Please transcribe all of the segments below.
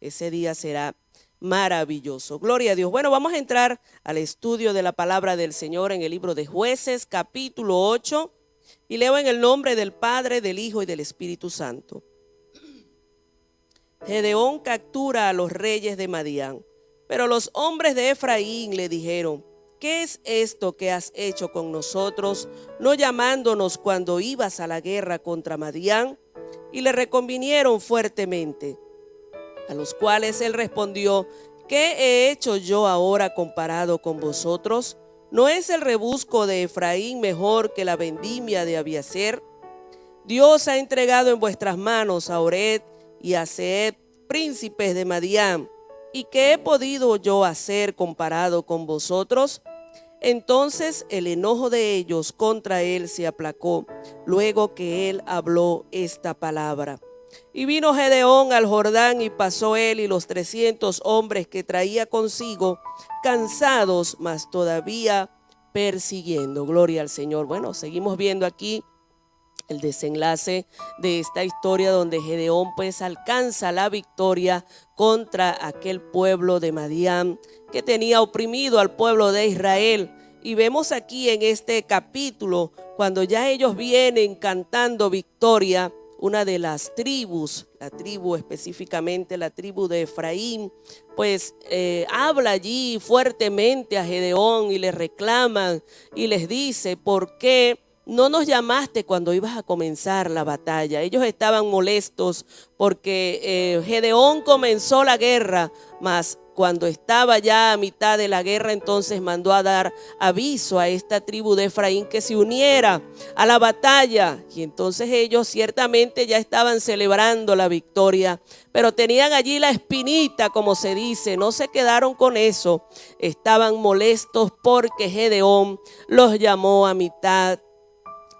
ese día será maravilloso. Gloria a Dios. Bueno, vamos a entrar al estudio de la palabra del Señor en el libro de Jueces, capítulo 8, y leo en el nombre del Padre, del Hijo y del Espíritu Santo. Gedeón captura a los reyes de Madián, pero los hombres de Efraín le dijeron: ¿qué es esto que has hecho con nosotros, no llamándonos cuando ibas a la guerra contra Madián? Y le reconvinieron fuertemente, a los cuales él respondió: ¿qué he hecho yo ahora comparado con vosotros? ¿No es el rebusco de Efraín mejor que la vendimia de Abiezer? Dios ha entregado en vuestras manos a Oreb y a Zeeb, príncipes de Madián. ¿Y qué he podido yo hacer comparado con vosotros? Entonces el enojo de ellos contra él se aplacó, luego que él habló esta palabra. Y vino Gedeón al Jordán, y pasó él y los 300 hombres que traía consigo, cansados, mas todavía persiguiendo. Gloria al Señor. Bueno, seguimos viendo aquí el desenlace de esta historia, donde Gedeón pues alcanza la victoria contra aquel pueblo de Madián que tenía oprimido al pueblo de Israel. Y vemos aquí en este capítulo, cuando ya ellos vienen cantando victoria, una de las tribus, la tribu específicamente la tribu de Efraín, pues habla allí fuertemente a Gedeón y le reclaman y les dice: ¿por qué no nos llamaste cuando ibas a comenzar la batalla? Ellos estaban molestos porque Gedeón comenzó la guerra, mas cuando estaba ya a mitad de la guerra, entonces mandó a dar aviso a esta tribu de Efraín que se uniera a la batalla. Y entonces ellos ciertamente ya estaban celebrando la victoria, pero tenían allí la espinita, como se dice. No se quedaron con eso. Estaban molestos porque Gedeón los llamó a mitad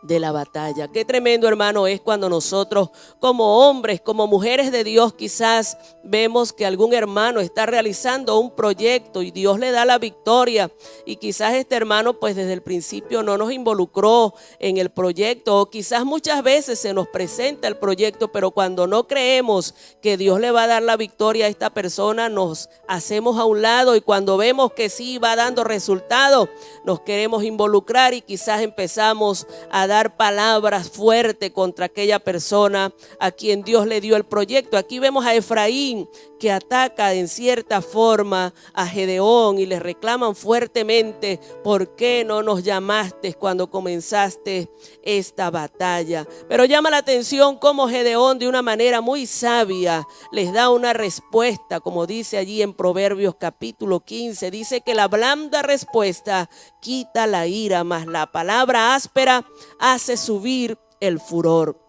de la batalla. Qué tremendo, hermano, es cuando nosotros como hombres, como mujeres de Dios, quizás vemos que algún hermano está realizando un proyecto y Dios le da la victoria, y quizás este hermano pues desde el principio no nos involucró en el proyecto, o quizás muchas veces se nos presenta el proyecto, pero cuando no creemos que Dios le va a dar la victoria a esta persona, nos hacemos a un lado, y cuando vemos que sí va dando resultado, nos queremos involucrar y quizás empezamos a dar palabras fuertes contra aquella persona a quien Dios le dio el proyecto. Aquí vemos a Efraín que ataca en cierta forma a Gedeón y le reclaman fuertemente: ¿por qué no nos llamaste cuando comenzaste esta batalla? Pero llama la atención cómo Gedeón, de una manera muy sabia, les da una respuesta, como dice allí en Proverbios capítulo 15, dice que la blanda respuesta quita la ira, mas la palabra áspera hace subir el furor.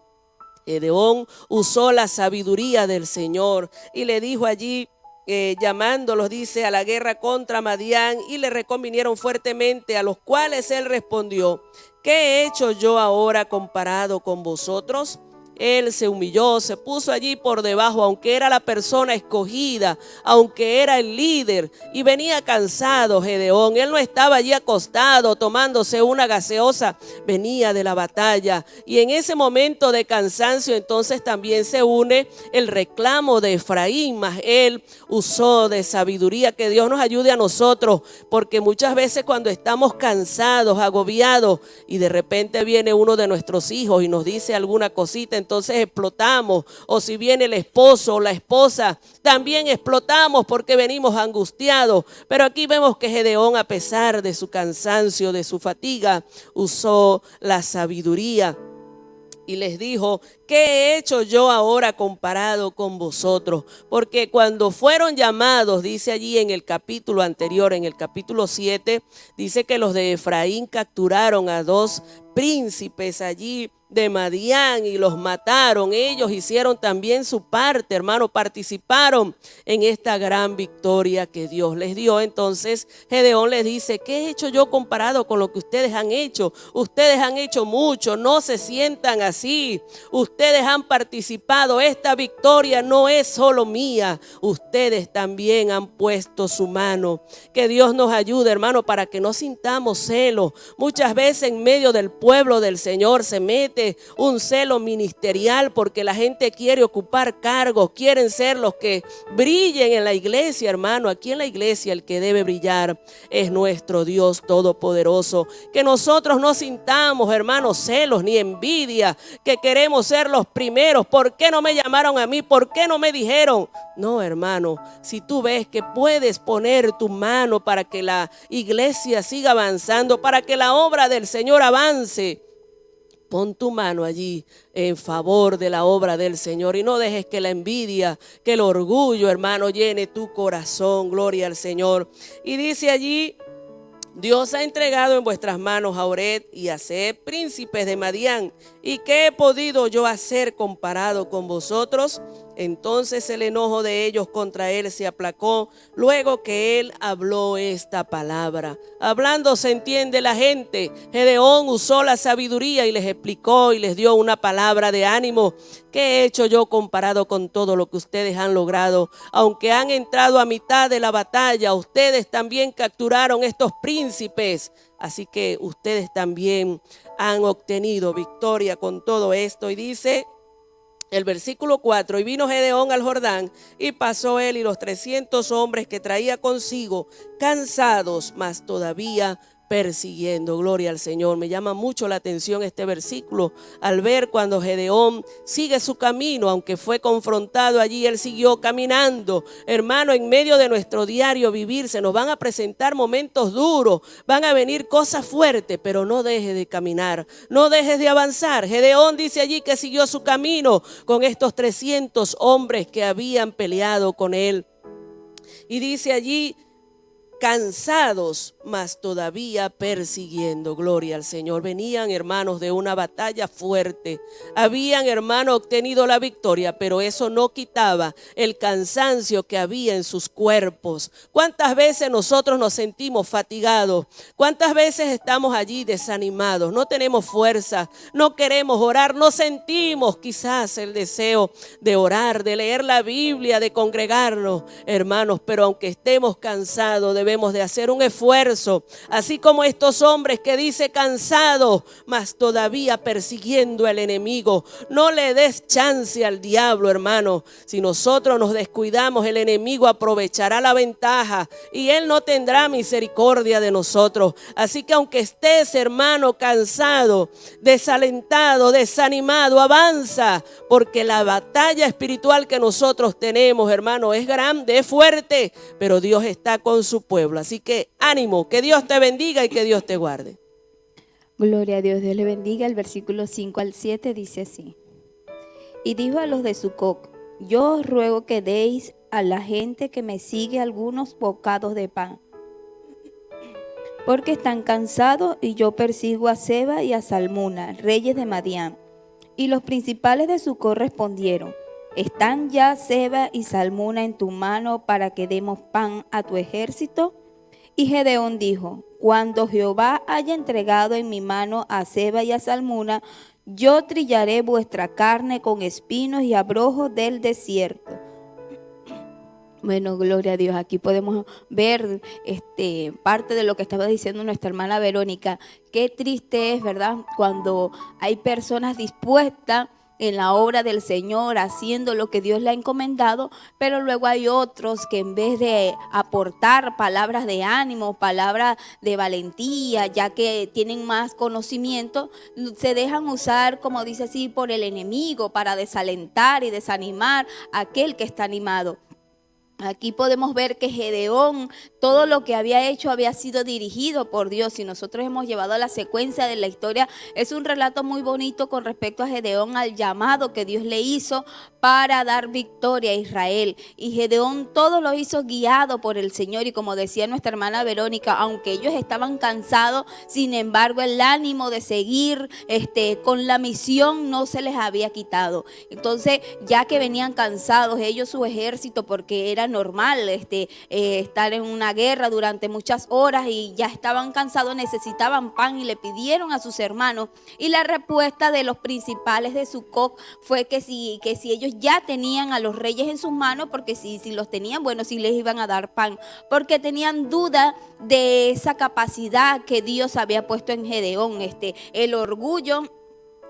Gedeón usó la sabiduría del Señor y le dijo allí, llamándolos, dice, a la guerra contra Madián, y le reconvinieron fuertemente, a los cuales él respondió: ¿qué he hecho yo ahora comparado con vosotros? Él se humilló, se puso allí por debajo, aunque era la persona escogida, aunque era el líder, y venía cansado Gedeón. Él no estaba allí acostado tomándose una gaseosa, venía de la batalla, y en ese momento de cansancio entonces también se une el reclamo de Efraín, mas él usó de sabiduría. Que Dios nos ayude a nosotros, porque muchas veces cuando estamos cansados, agobiados, y de repente viene uno de nuestros hijos y nos dice alguna cosita, entonces explotamos. O si viene el esposo o la esposa, también explotamos porque venimos angustiados. Pero aquí vemos que Gedeón, a pesar de su cansancio, de su fatiga, usó la sabiduría y les dijo: ¿qué he hecho yo ahora comparado con vosotros? Porque cuando fueron llamados, dice allí en el capítulo anterior, en el capítulo 7, dice que los de Efraín capturaron a 2 príncipes allí de Madián y los mataron. Ellos hicieron también su parte, hermano, participaron en esta gran victoria que Dios les dio. Entonces Gedeón les dice: ¿qué he hecho yo comparado con lo que ustedes han hecho? Ustedes han hecho mucho, no se sientan así. Ustedes ustedes han participado. Esta victoria no es solo mía, ustedes también han puesto su mano. Que Dios nos ayude, hermano, para que no sintamos celo. Muchas veces en medio del pueblo del Señor se mete un celo ministerial porque la gente quiere ocupar cargos, quieren ser los que brillen en la iglesia, hermano. Aquí en la iglesia el que debe brillar es nuestro Dios todopoderoso. Que nosotros no sintamos, hermanos, celos ni envidia, que queremos ser los primeros. ¿Por qué no me llamaron a mí? ¿Por qué no me dijeron? No, hermano, si tú ves que puedes poner tu mano para que la iglesia siga avanzando, para que la obra del Señor avance, pon tu mano allí en favor de la obra del Señor y no dejes que la envidia, que el orgullo, hermano, llene tu corazón. Gloria al Señor. Y dice allí: Dios ha entregado en vuestras manos a Oreb y a Zeeb, príncipes de Madián. ¿Y qué he podido yo hacer comparado con vosotros? Entonces el enojo de ellos contra él se aplacó luego que él habló esta palabra. Hablando se entiende la gente. Gedeón usó la sabiduría y les explicó y les dio una palabra de ánimo. ¿Qué he hecho yo comparado con todo lo que ustedes han logrado? Aunque han entrado a mitad de la batalla, ustedes también capturaron estos príncipes. Así que ustedes también han obtenido victoria con todo esto. Y dice el versículo 4: y vino Gedeón al Jordán, y pasó él y los 300 hombres que traía consigo, cansados, mas todavía persiguiendo. Gloria al Señor. Me llama mucho la atención este versículo al ver cuando Gedeón sigue su camino, aunque fue confrontado allí, él siguió caminando. Hermano, en medio de nuestro diario vivir se nos van a presentar momentos duros, van a venir cosas fuertes, pero no dejes de caminar, no dejes de avanzar. Gedeón dice allí que siguió su camino con estos 300 hombres que habían peleado con él. Y dice allí: cansados, mas todavía persiguiendo. Gloria al Señor. Venían, hermanos, de una batalla fuerte. Habían, hermanos, obtenido la victoria, pero eso no quitaba el cansancio que había en sus cuerpos. ¿Cuántas veces nosotros nos sentimos fatigados? ¿Cuántas veces estamos allí desanimados? No tenemos fuerza, no queremos orar, no sentimos quizás el deseo de orar, de leer la Biblia, de congregarnos, hermanos, pero aunque estemos cansados, debemos de hacer un esfuerzo, así como estos hombres que dice cansados, mas todavía persiguiendo al enemigo. No le des chance al diablo, hermano. Si nosotros nos descuidamos, el enemigo aprovechará la ventaja y él no tendrá misericordia de nosotros. Así que aunque estés, hermano, cansado, desalentado, desanimado, avanza, porque la batalla espiritual que nosotros tenemos, hermano, es grande, es fuerte, pero Dios está con su pueblo. Así que ánimo, que Dios te bendiga y que Dios te guarde. Gloria a Dios, Dios le bendiga. El versículo 5 al 7 dice así: y dijo a los de Sucot: yo os ruego que deis a la gente que me sigue algunos bocados de pan, porque están cansados, y yo persigo a Seba y a Salmuna, reyes de Madián. Y los principales de Sucot respondieron: ¿están ya Seba y Salmuna en tu mano para que demos pan a tu ejército? Y Gedeón dijo: cuando Jehová haya entregado en mi mano a Seba y a Salmuna, yo trillaré vuestra carne con espinos y abrojos del desierto. Bueno, gloria a Dios. Aquí podemos ver parte de lo que estaba diciendo nuestra hermana Verónica. Qué triste es, ¿verdad?, cuando hay personas dispuestas en la obra del Señor, haciendo lo que Dios le ha encomendado, pero luego hay otros que en vez de aportar palabras de ánimo, palabras de valentía, ya que tienen más conocimiento, se dejan usar, como dice así, por el enemigo para desalentar y desanimar a aquel que está animado. Aquí podemos ver que Gedeón, todo lo que había hecho había sido dirigido por Dios. Y nosotros hemos llevado la secuencia de la historia. Es un relato muy bonito con respecto a Gedeón, al llamado que Dios le hizo para dar victoria a Israel. Y Gedeón todo lo hizo guiado por el Señor. Y como decía nuestra hermana Verónica, aunque ellos estaban cansados, sin embargo el ánimo de seguir con la misión no se les había quitado. Entonces, ya que venían cansados ellos, su ejército, porque eran era normal estar en una guerra durante muchas horas y ya estaban cansados, necesitaban pan y le pidieron a sus hermanos. Y la respuesta de los principales de Sucot fue que si ellos ya tenían a los reyes en sus manos, porque si los tenían, bueno, sí les iban a dar pan, porque tenían duda de esa capacidad que Dios había puesto en Gedeón. El orgullo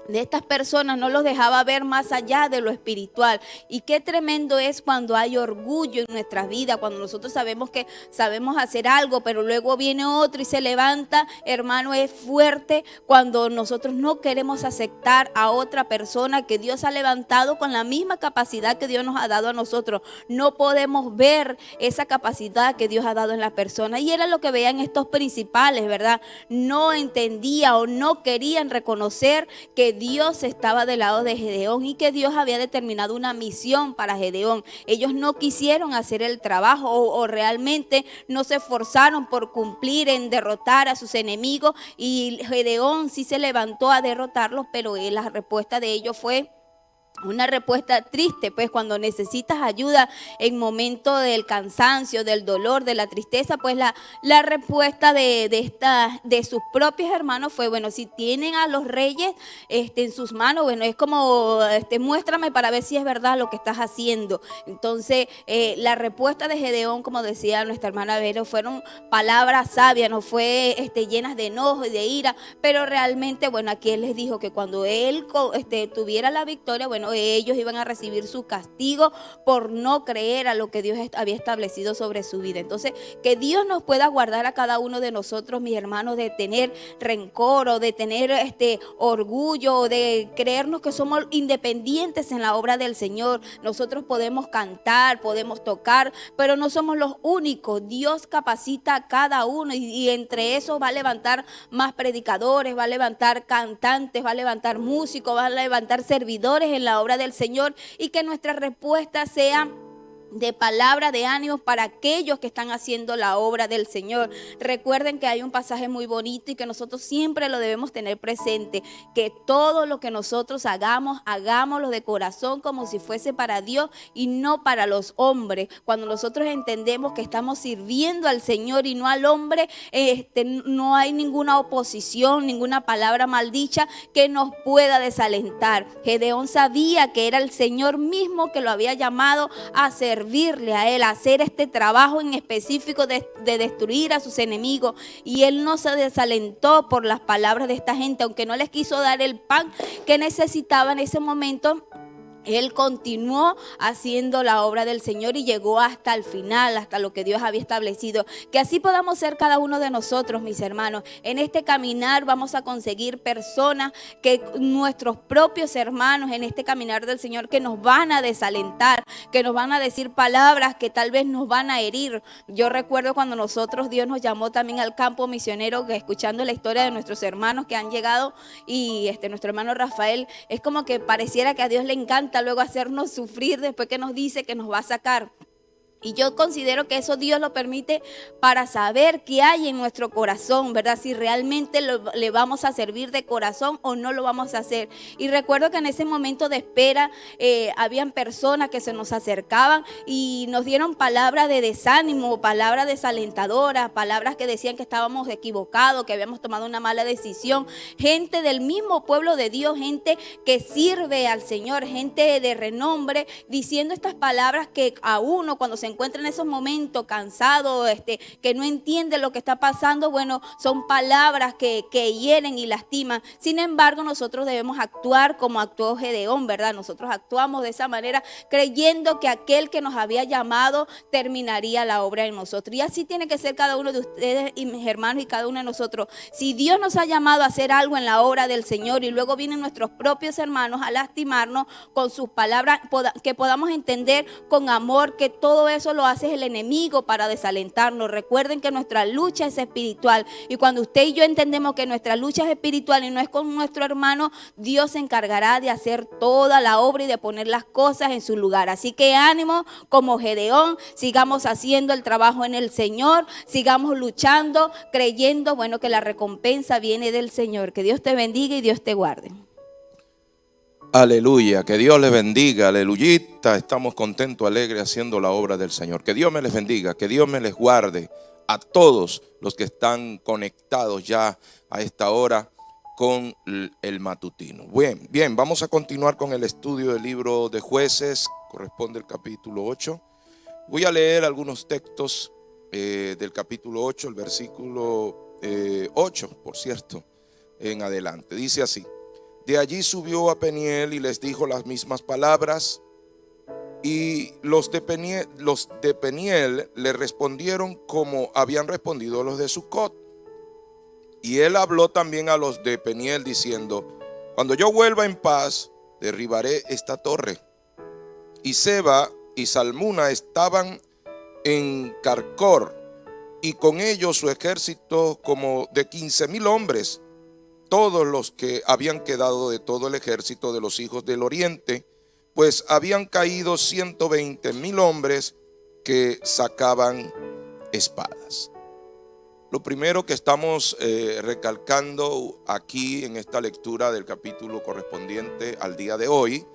de estas personas no los dejaba ver más allá de lo espiritual. Y qué tremendo es cuando hay orgullo en nuestras vidas, cuando nosotros sabemos que sabemos hacer algo, pero luego viene otro y se levanta. Hermano, es fuerte cuando nosotros no queremos aceptar a otra persona que Dios ha levantado con la misma capacidad que Dios nos ha dado a nosotros. No podemos ver esa capacidad que Dios ha dado en la persona. Y era lo que veían estos principales, ¿verdad? No entendía o no querían reconocer que Dios estaba del lado de Gedeón y que Dios había determinado una misión para Gedeón. Ellos no quisieron hacer el trabajo o realmente no se esforzaron por cumplir en derrotar a sus enemigos, y Gedeón sí se levantó a derrotarlos, pero la respuesta de ellos fue una respuesta triste. Pues cuando necesitas ayuda en momento del cansancio, del dolor, de la tristeza, pues la respuesta de sus propios hermanos fue: bueno, si tienen a los reyes en sus manos, bueno, es como muéstrame para ver si es verdad lo que estás haciendo. Entonces la respuesta de Gedeón, como decía nuestra hermana Vero, fueron palabras sabias, no fue llenas de enojo y de ira, pero realmente, bueno, aquí él les dijo que cuando él tuviera la victoria, bueno, ellos iban a recibir su castigo por no creer a lo que Dios había establecido sobre su vida. Entonces, que Dios nos pueda guardar a cada uno de nosotros, mis hermanos, de tener rencor o de tener orgullo o de creernos que somos independientes en la obra del Señor. Nosotros podemos cantar, podemos tocar, pero no somos los únicos. Dios capacita a cada uno y entre esos va a levantar más predicadores, va a levantar cantantes, va a levantar músicos, va a levantar servidores en la obra del Señor, y que nuestra respuesta sea de palabra de ánimo para aquellos que están haciendo la obra del Señor. Recuerden que hay un pasaje muy bonito y que nosotros siempre lo debemos tener presente, que todo lo que nosotros hagamos, hagámoslo de corazón, como si fuese para Dios y no para los hombres. Cuando nosotros entendemos que estamos sirviendo al Señor y no al hombre, no hay ninguna oposición, ninguna palabra maldicha que nos pueda desalentar. Gedeón sabía que era el Señor mismo que lo había llamado a servirle a él, a hacer este trabajo en específico de destruir a sus enemigos, y él no se desalentó por las palabras de esta gente, aunque no les quiso dar el pan que necesitaba en ese momento. Él continuó haciendo la obra del Señor y llegó hasta el final, hasta lo que Dios había establecido. Que así podamos ser cada uno de nosotros, mis hermanos. En este caminar vamos a conseguir personas, que nuestros propios hermanos en este caminar del Señor, que nos van a desalentar, que nos van a decir palabras que tal vez nos van a herir. Yo recuerdo cuando Dios nos llamó también al campo misionero, que escuchando la historia de nuestros hermanos que han llegado, y nuestro hermano Rafael, es como que pareciera que a Dios le encanta luego hacernos sufrir después que nos dice que nos va a sacar. Y yo considero que eso Dios lo permite para saber qué hay en nuestro corazón, ¿verdad? Si realmente le vamos a servir de corazón o no lo vamos a hacer. Y recuerdo que en ese momento de espera habían personas que se nos acercaban y nos dieron palabras de desánimo, palabras desalentadoras, palabras que decían que estábamos equivocados, que habíamos tomado una mala decisión. Gente del mismo pueblo de Dios, gente que sirve al Señor, gente de renombre, diciendo estas palabras que a uno cuando se encuentra en esos momentos cansado, que no entiende lo que está pasando, bueno, son palabras que hieren y lastiman. Sin embargo, nosotros debemos actuar como actuó Gedeón, ¿verdad? Nosotros actuamos de esa manera creyendo que aquel que nos había llamado terminaría la obra en nosotros. Y así tiene que ser cada uno de ustedes y mis hermanos y cada uno de nosotros. Si Dios nos ha llamado a hacer algo en la obra del Señor y luego vienen nuestros propios hermanos a lastimarnos con sus palabras, que podamos entender con amor que todo eso lo hace el enemigo para desalentarnos. Recuerden que nuestra lucha es espiritual, y cuando usted y yo entendemos que nuestra lucha es espiritual y no es con nuestro hermano, Dios se encargará de hacer toda la obra y de poner las cosas en su lugar. Así que ánimo, como Gedeón, sigamos haciendo el trabajo en el Señor, sigamos luchando, creyendo, bueno, que la recompensa viene del Señor. Que Dios te bendiga y Dios te guarde. Aleluya, que Dios les bendiga, aleluyita. Estamos contentos, alegres haciendo la obra del Señor. Que Dios me les bendiga, que Dios me les guarde a todos los que están conectados ya a esta hora con el matutino. Bien, vamos a continuar con el estudio del libro de Jueces, corresponde al capítulo 8. Voy a leer algunos textos del capítulo 8, el versículo 8, por cierto, en adelante. Dice así: de allí subió a Peniel y les dijo las mismas palabras, y los de Peniel le respondieron como habían respondido los de Sucot. Y él habló también a los de Peniel diciendo: cuando yo vuelva en paz, derribaré esta torre. Y Seba y Salmuna estaban en Carcor, y con ellos su ejército como de 15,000 hombres, todos los que habían quedado de todo el ejército de los hijos del oriente, pues habían caído 120,000 hombres que sacaban espadas. Lo primero que estamos recalcando aquí en esta lectura del capítulo correspondiente al día de hoy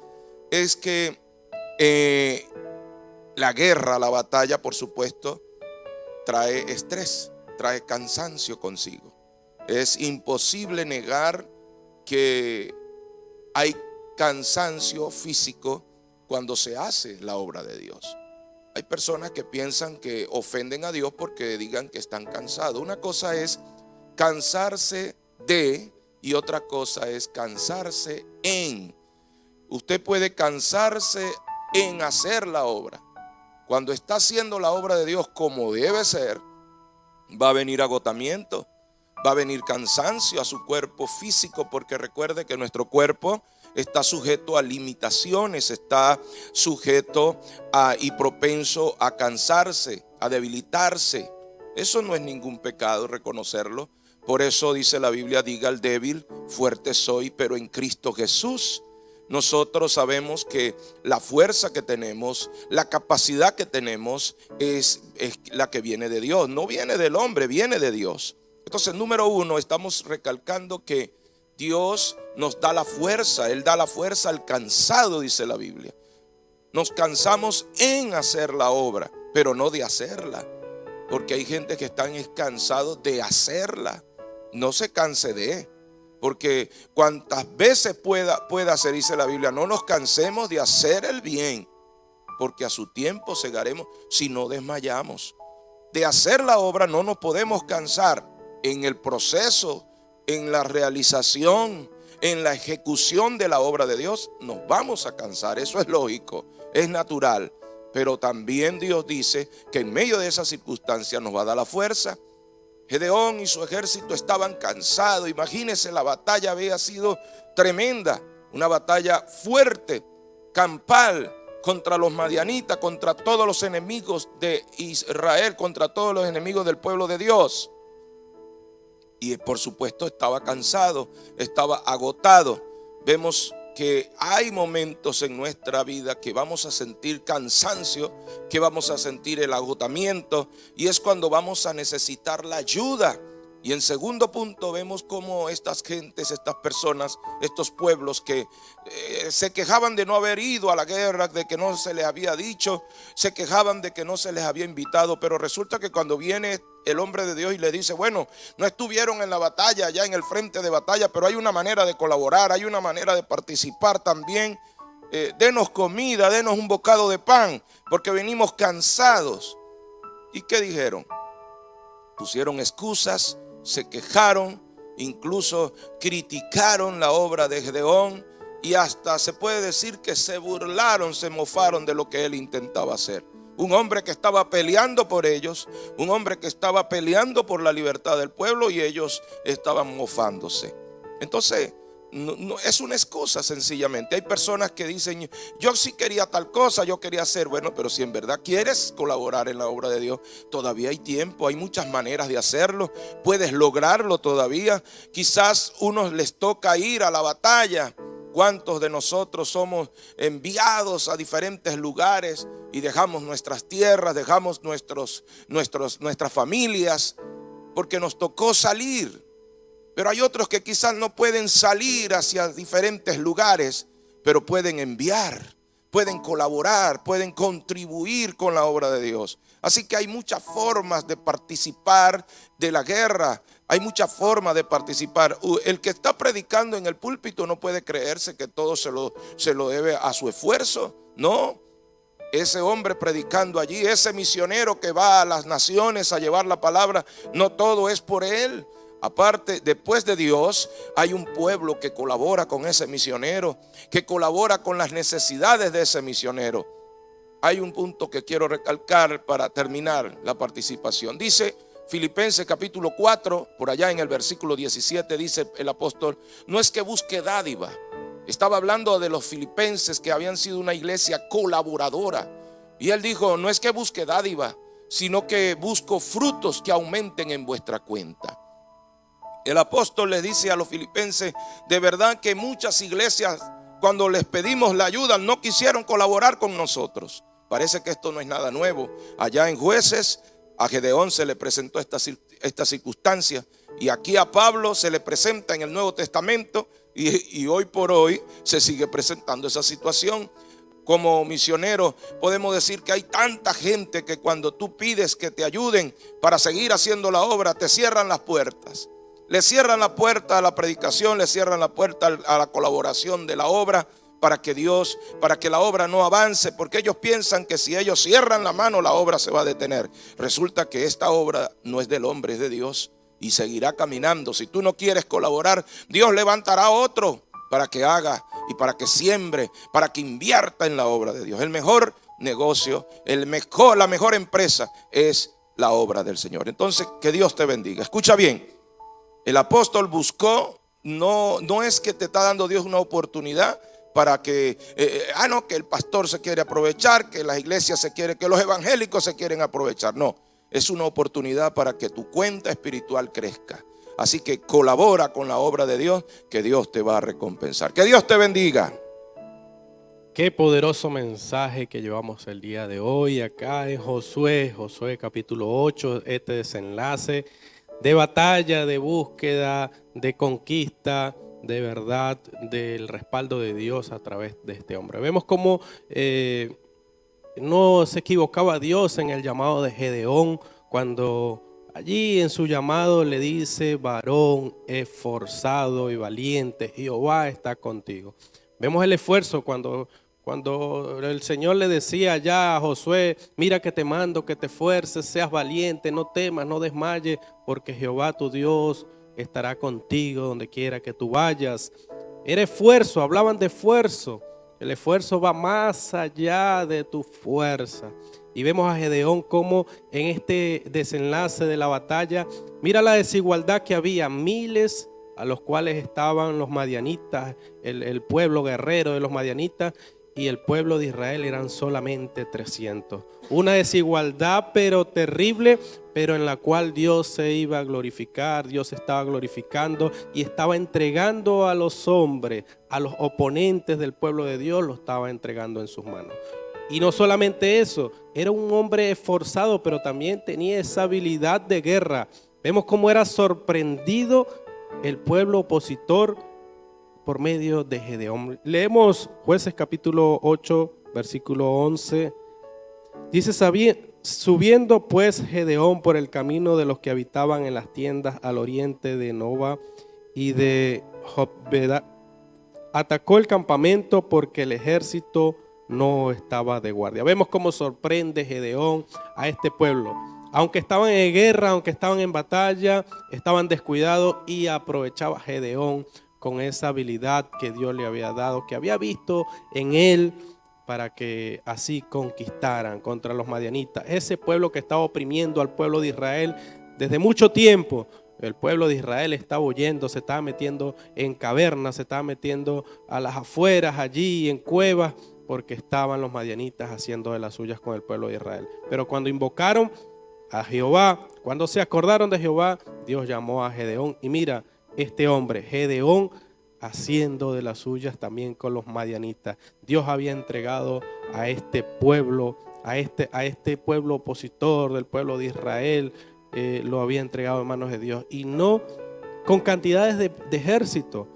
es que la guerra, la batalla, por supuesto, trae estrés, trae cansancio consigo. Es imposible negar que hay cansancio físico cuando se hace la obra de Dios. Hay personas que piensan que ofenden a Dios porque digan que están cansados. Una cosa es cansarse de y otra cosa es cansarse en. Usted puede cansarse en hacer la obra. Cuando está haciendo la obra de Dios como debe ser, va a venir agotamiento, va a venir cansancio a su cuerpo físico, porque recuerde que nuestro cuerpo está sujeto a limitaciones, está sujeto y propenso a cansarse, a debilitarse. Eso no es ningún pecado reconocerlo. Por eso dice la Biblia: diga al débil, fuerte soy, pero en Cristo Jesús. Nosotros sabemos que la fuerza que tenemos, la capacidad que tenemos es la que viene de Dios. No viene del hombre, viene de Dios. Entonces, número uno, estamos recalcando que Dios nos da la fuerza. Él da la fuerza al cansado, dice la Biblia. Nos cansamos en hacer la obra, pero no de hacerla. Porque hay gente que están cansados de hacerla. No se canse de. Porque cuantas veces pueda hacer, dice la Biblia, no nos cansemos de hacer el bien, porque a su tiempo segaremos si no desmayamos. De hacer la obra no nos podemos cansar. En el proceso, en la realización, en la ejecución de la obra de Dios, nos vamos a cansar. Eso es lógico, es natural. Pero también Dios dice que en medio de esas circunstancias nos va a dar la fuerza. Gedeón y su ejército estaban cansados. Imagínense, la batalla había sido tremenda, una batalla fuerte, campal, contra los madianitas, contra todos los enemigos de Israel, contra todos los enemigos del pueblo de Dios. Y por supuesto estaba cansado, estaba agotado. Vemos que hay momentos en nuestra vida que vamos a sentir cansancio, que vamos a sentir el agotamiento, y es cuando vamos a necesitar la ayuda. Y en segundo punto vemos cómo estas gentes, estas personas, estos pueblos que se quejaban de no haber ido a la guerra, de que no se les había dicho, se quejaban de que no se les había invitado, pero resulta que cuando viene el hombre de Dios y le dice: bueno, no estuvieron en la batalla, ya en el frente de batalla, pero hay una manera de colaborar, hay una manera de participar también. Denos comida, denos un bocado de pan, porque venimos cansados. ¿Y qué dijeron? Pusieron excusas, se quejaron, incluso criticaron la obra de Gedeón, y hasta se puede decir que se burlaron, se mofaron de lo que él intentaba hacer. Un hombre que estaba peleando por ellos, un hombre que estaba peleando por la libertad del pueblo, y ellos estaban mofándose. Entonces, no es una excusa sencillamente. Hay personas que dicen: yo sí quería tal cosa, yo quería hacer. Bueno, pero si en verdad quieres colaborar en la obra de Dios, todavía hay tiempo, hay muchas maneras de hacerlo. Puedes lograrlo todavía. Quizás unos les toca ir a la batalla. ¿Cuántos de nosotros somos enviados a diferentes lugares y dejamos nuestras tierras, dejamos nuestras familias, porque nos tocó salir? Pero hay otros que quizás no pueden salir hacia diferentes lugares pero pueden enviar, pueden colaborar, pueden contribuir con la obra de Dios. Así que hay muchas formas de participar de la guerra. Hay muchas formas de participar. El que está predicando en el púlpito no puede creerse que todo se lo debe a su esfuerzo. No, ese hombre predicando allí, ese misionero que va a las naciones a llevar la palabra, no todo es por él. Aparte, después de Dios, hay un pueblo que colabora con ese misionero, que colabora con las necesidades de ese misionero. Hay un punto que quiero recalcar para terminar la participación. Dice Filipenses capítulo 4, por allá en el versículo 17, dice el apóstol: no es que busque dádiva. Estaba hablando de los filipenses, que habían sido una iglesia colaboradora. Y él dijo: no es que busque dádiva, sino que busco frutos que aumenten en vuestra cuenta. El apóstol le dice a los filipenses: de verdad que muchas iglesias, cuando les pedimos la ayuda, no quisieron colaborar con nosotros. Parece que esto no es nada nuevo. Allá en Jueces, a Gedeón se le presentó esta circunstancia, y aquí a Pablo se le presenta en el Nuevo Testamento, y hoy por hoy se sigue presentando esa situación. Como misioneros podemos decir que hay tanta gente que cuando tú pides que te ayuden para seguir haciendo la obra, te cierran las puertas. Le cierran la puerta a la predicación, le cierran la puerta a la colaboración de la obra, para que la obra no avance, porque ellos piensan que si ellos cierran la mano, la obra se va a detener. Resulta que esta obra no es del hombre, es de Dios, y seguirá caminando. Si tú no quieres colaborar, Dios levantará otro para que haga y para que siembre, para que invierta en la obra de Dios. El mejor negocio, la mejor empresa es la obra del Señor. Entonces, que Dios te bendiga. Escucha bien, el apóstol buscó, no es que te está dando Dios una oportunidad para que, que el pastor se quiere aprovechar, que las iglesias que los evangélicos se quieren aprovechar. No, es una oportunidad para que tu cuenta espiritual crezca. Así que colabora con la obra de Dios, que Dios te va a recompensar. Que Dios te bendiga. Qué poderoso mensaje que llevamos el día de hoy acá en Josué capítulo 8, este desenlace de batalla, de búsqueda, de conquista, de verdad, del respaldo de Dios a través de este hombre. Vemos cómo no se equivocaba Dios en el llamado de Gedeón, cuando allí en su llamado le dice: varón esforzado y valiente, Jehová está contigo. Vemos el esfuerzo cuando el Señor le decía ya a Josué: mira que te mando que te esfuerces, seas valiente, no temas, no desmayes, porque Jehová tu Dios estará contigo donde quiera que tú vayas. Era esfuerzo, hablaban de esfuerzo. El esfuerzo va más allá de tu fuerza. Y vemos a Gedeón como en este desenlace de la batalla, mira la desigualdad que había, miles a los cuales estaban los madianitas, el pueblo guerrero de los madianitas, y el pueblo de Israel eran solamente 300. Una desigualdad pero terrible, pero en la cual Dios se iba a glorificar, Dios estaba glorificando y estaba entregando a los hombres, a los oponentes del pueblo de Dios, lo estaba entregando en sus manos. Y no solamente eso, era un hombre esforzado, pero también tenía esa habilidad de guerra. Vemos cómo era sorprendido el pueblo opositor por medio de Gedeón. Leemos Jueces capítulo 8, versículo 11. Dice: subiendo pues Gedeón por el camino de los que habitaban en las tiendas al oriente de Nova y de Jotbeda, atacó el campamento porque el ejército no estaba de guardia. Vemos cómo sorprende Gedeón a este pueblo. Aunque estaban en guerra, aunque estaban en batalla, estaban descuidados, y aprovechaba Gedeón con esa habilidad que Dios le había dado, que había visto en él, para que así conquistaran contra los madianitas. Ese pueblo que estaba oprimiendo al pueblo de Israel desde mucho tiempo. El pueblo de Israel estaba huyendo, se estaba metiendo en cavernas, se estaba metiendo a las afueras, allí en cuevas, porque estaban los madianitas haciendo de las suyas con el pueblo de Israel. Pero cuando invocaron a Jehová, cuando se acordaron de Jehová, Dios llamó a Gedeón. Y mira, este hombre, Gedeón, haciendo de las suyas también con los madianitas. Dios había entregado a este pueblo, a este pueblo opositor del pueblo de Israel, lo había entregado en manos de Dios, y no con cantidades de ejército.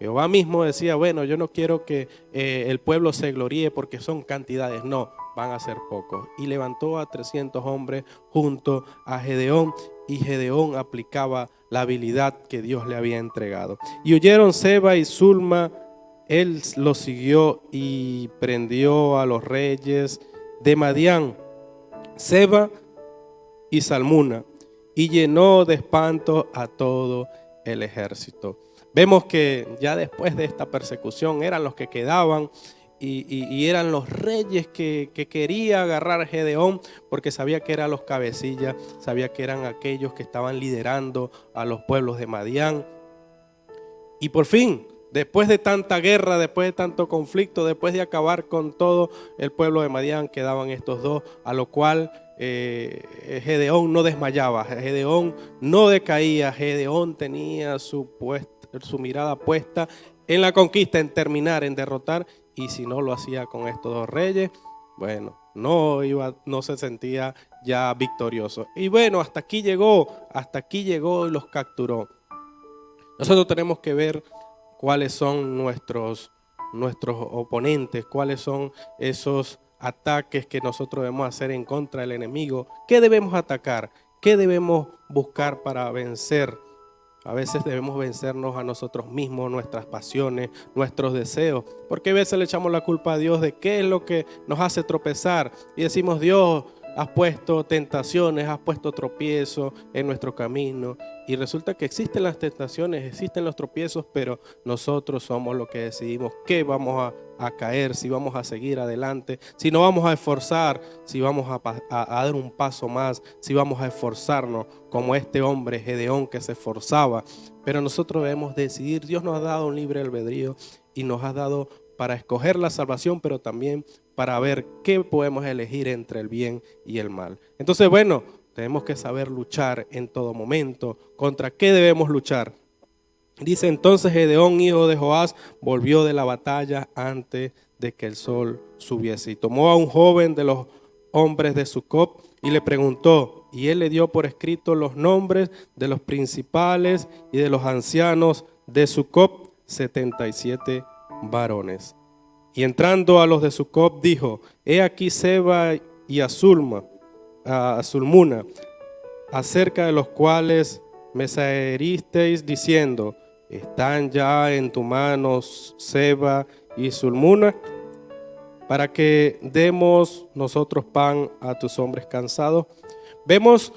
Jehová mismo decía, bueno, yo no quiero que el pueblo se gloríe porque son cantidades, no, van a ser pocos. Y levantó a 300 hombres junto a Gedeón, y Gedeón aplicaba la habilidad que Dios le había entregado. Y huyeron Seba y Zulma, él los siguió y prendió a los reyes de Madián, Seba y Salmuna, y llenó de espanto a todo el ejército. Vemos que ya después de esta persecución eran los que quedaban y eran los reyes que quería agarrar Gedeón, porque sabía que eran los cabecillas, sabía que eran aquellos que estaban liderando a los pueblos de Madián. Y por fin, después de tanta guerra, después de tanto conflicto, después de acabar con todo el pueblo de Madián, quedaban estos dos, a lo cual Gedeón no desmayaba, Gedeón no decaía, Gedeón tenía su mirada puesta en la conquista, en terminar, en derrotar, y si no lo hacía con estos dos reyes, bueno, no se sentía ya victorioso. Y bueno, hasta aquí llegó y los capturó. Nosotros tenemos que ver cuáles son nuestros oponentes, cuáles son esos ataques que nosotros debemos hacer en contra del enemigo. ¿Qué debemos atacar? ¿Qué debemos buscar para vencer? A veces debemos vencernos a nosotros mismos, nuestras pasiones, nuestros deseos, porque a veces le echamos la culpa a Dios de qué es lo que nos hace tropezar y decimos, Dios, has puesto tentaciones, has puesto tropiezos en nuestro camino, y resulta que existen las tentaciones, existen los tropiezos, pero nosotros somos los que decidimos qué vamos a caer, si vamos a seguir adelante, si no vamos a esforzar, si vamos a dar un paso más, si vamos a esforzarnos como este hombre Gedeón que se esforzaba. Pero nosotros debemos decidir. Dios nos ha dado un libre albedrío y nos ha dado para escoger la salvación, pero también para ver qué podemos elegir entre el bien y el mal. Entonces, bueno, tenemos que saber luchar en todo momento. ¿Contra qué debemos luchar? Dice, entonces Gedeón, hijo de Joás, volvió de la batalla antes de que el sol subiese, y tomó a un joven de los hombres de Sucop y le preguntó, y él le dio por escrito los nombres de los principales y de los ancianos de Sucop, 77 varones. Y entrando a los de Sucop dijo, he aquí Seba y a Salmuna, acerca de los cuales me saheristeis diciendo, ¿están ya en tu mano Seba y Salmuna? Para que demos nosotros pan a tus hombres cansados. Vemos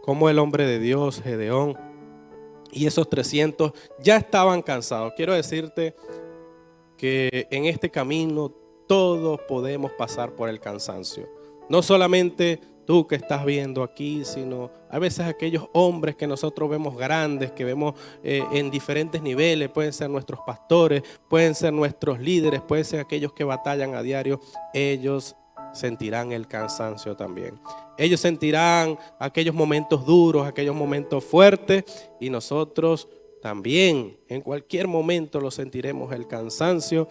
cómo el hombre de Dios, Gedeón, y esos 300 ya estaban cansados. Quiero decirte que en este camino todos podemos pasar por el cansancio. No solamente tú que estás viendo aquí, sino a veces aquellos hombres que nosotros vemos grandes, que vemos en diferentes niveles, pueden ser nuestros pastores, pueden ser nuestros líderes, pueden ser aquellos que batallan a diario, ellos sentirán el cansancio también. Ellos sentirán aquellos momentos duros, aquellos momentos fuertes, y nosotros también en cualquier momento lo sentiremos el cansancio.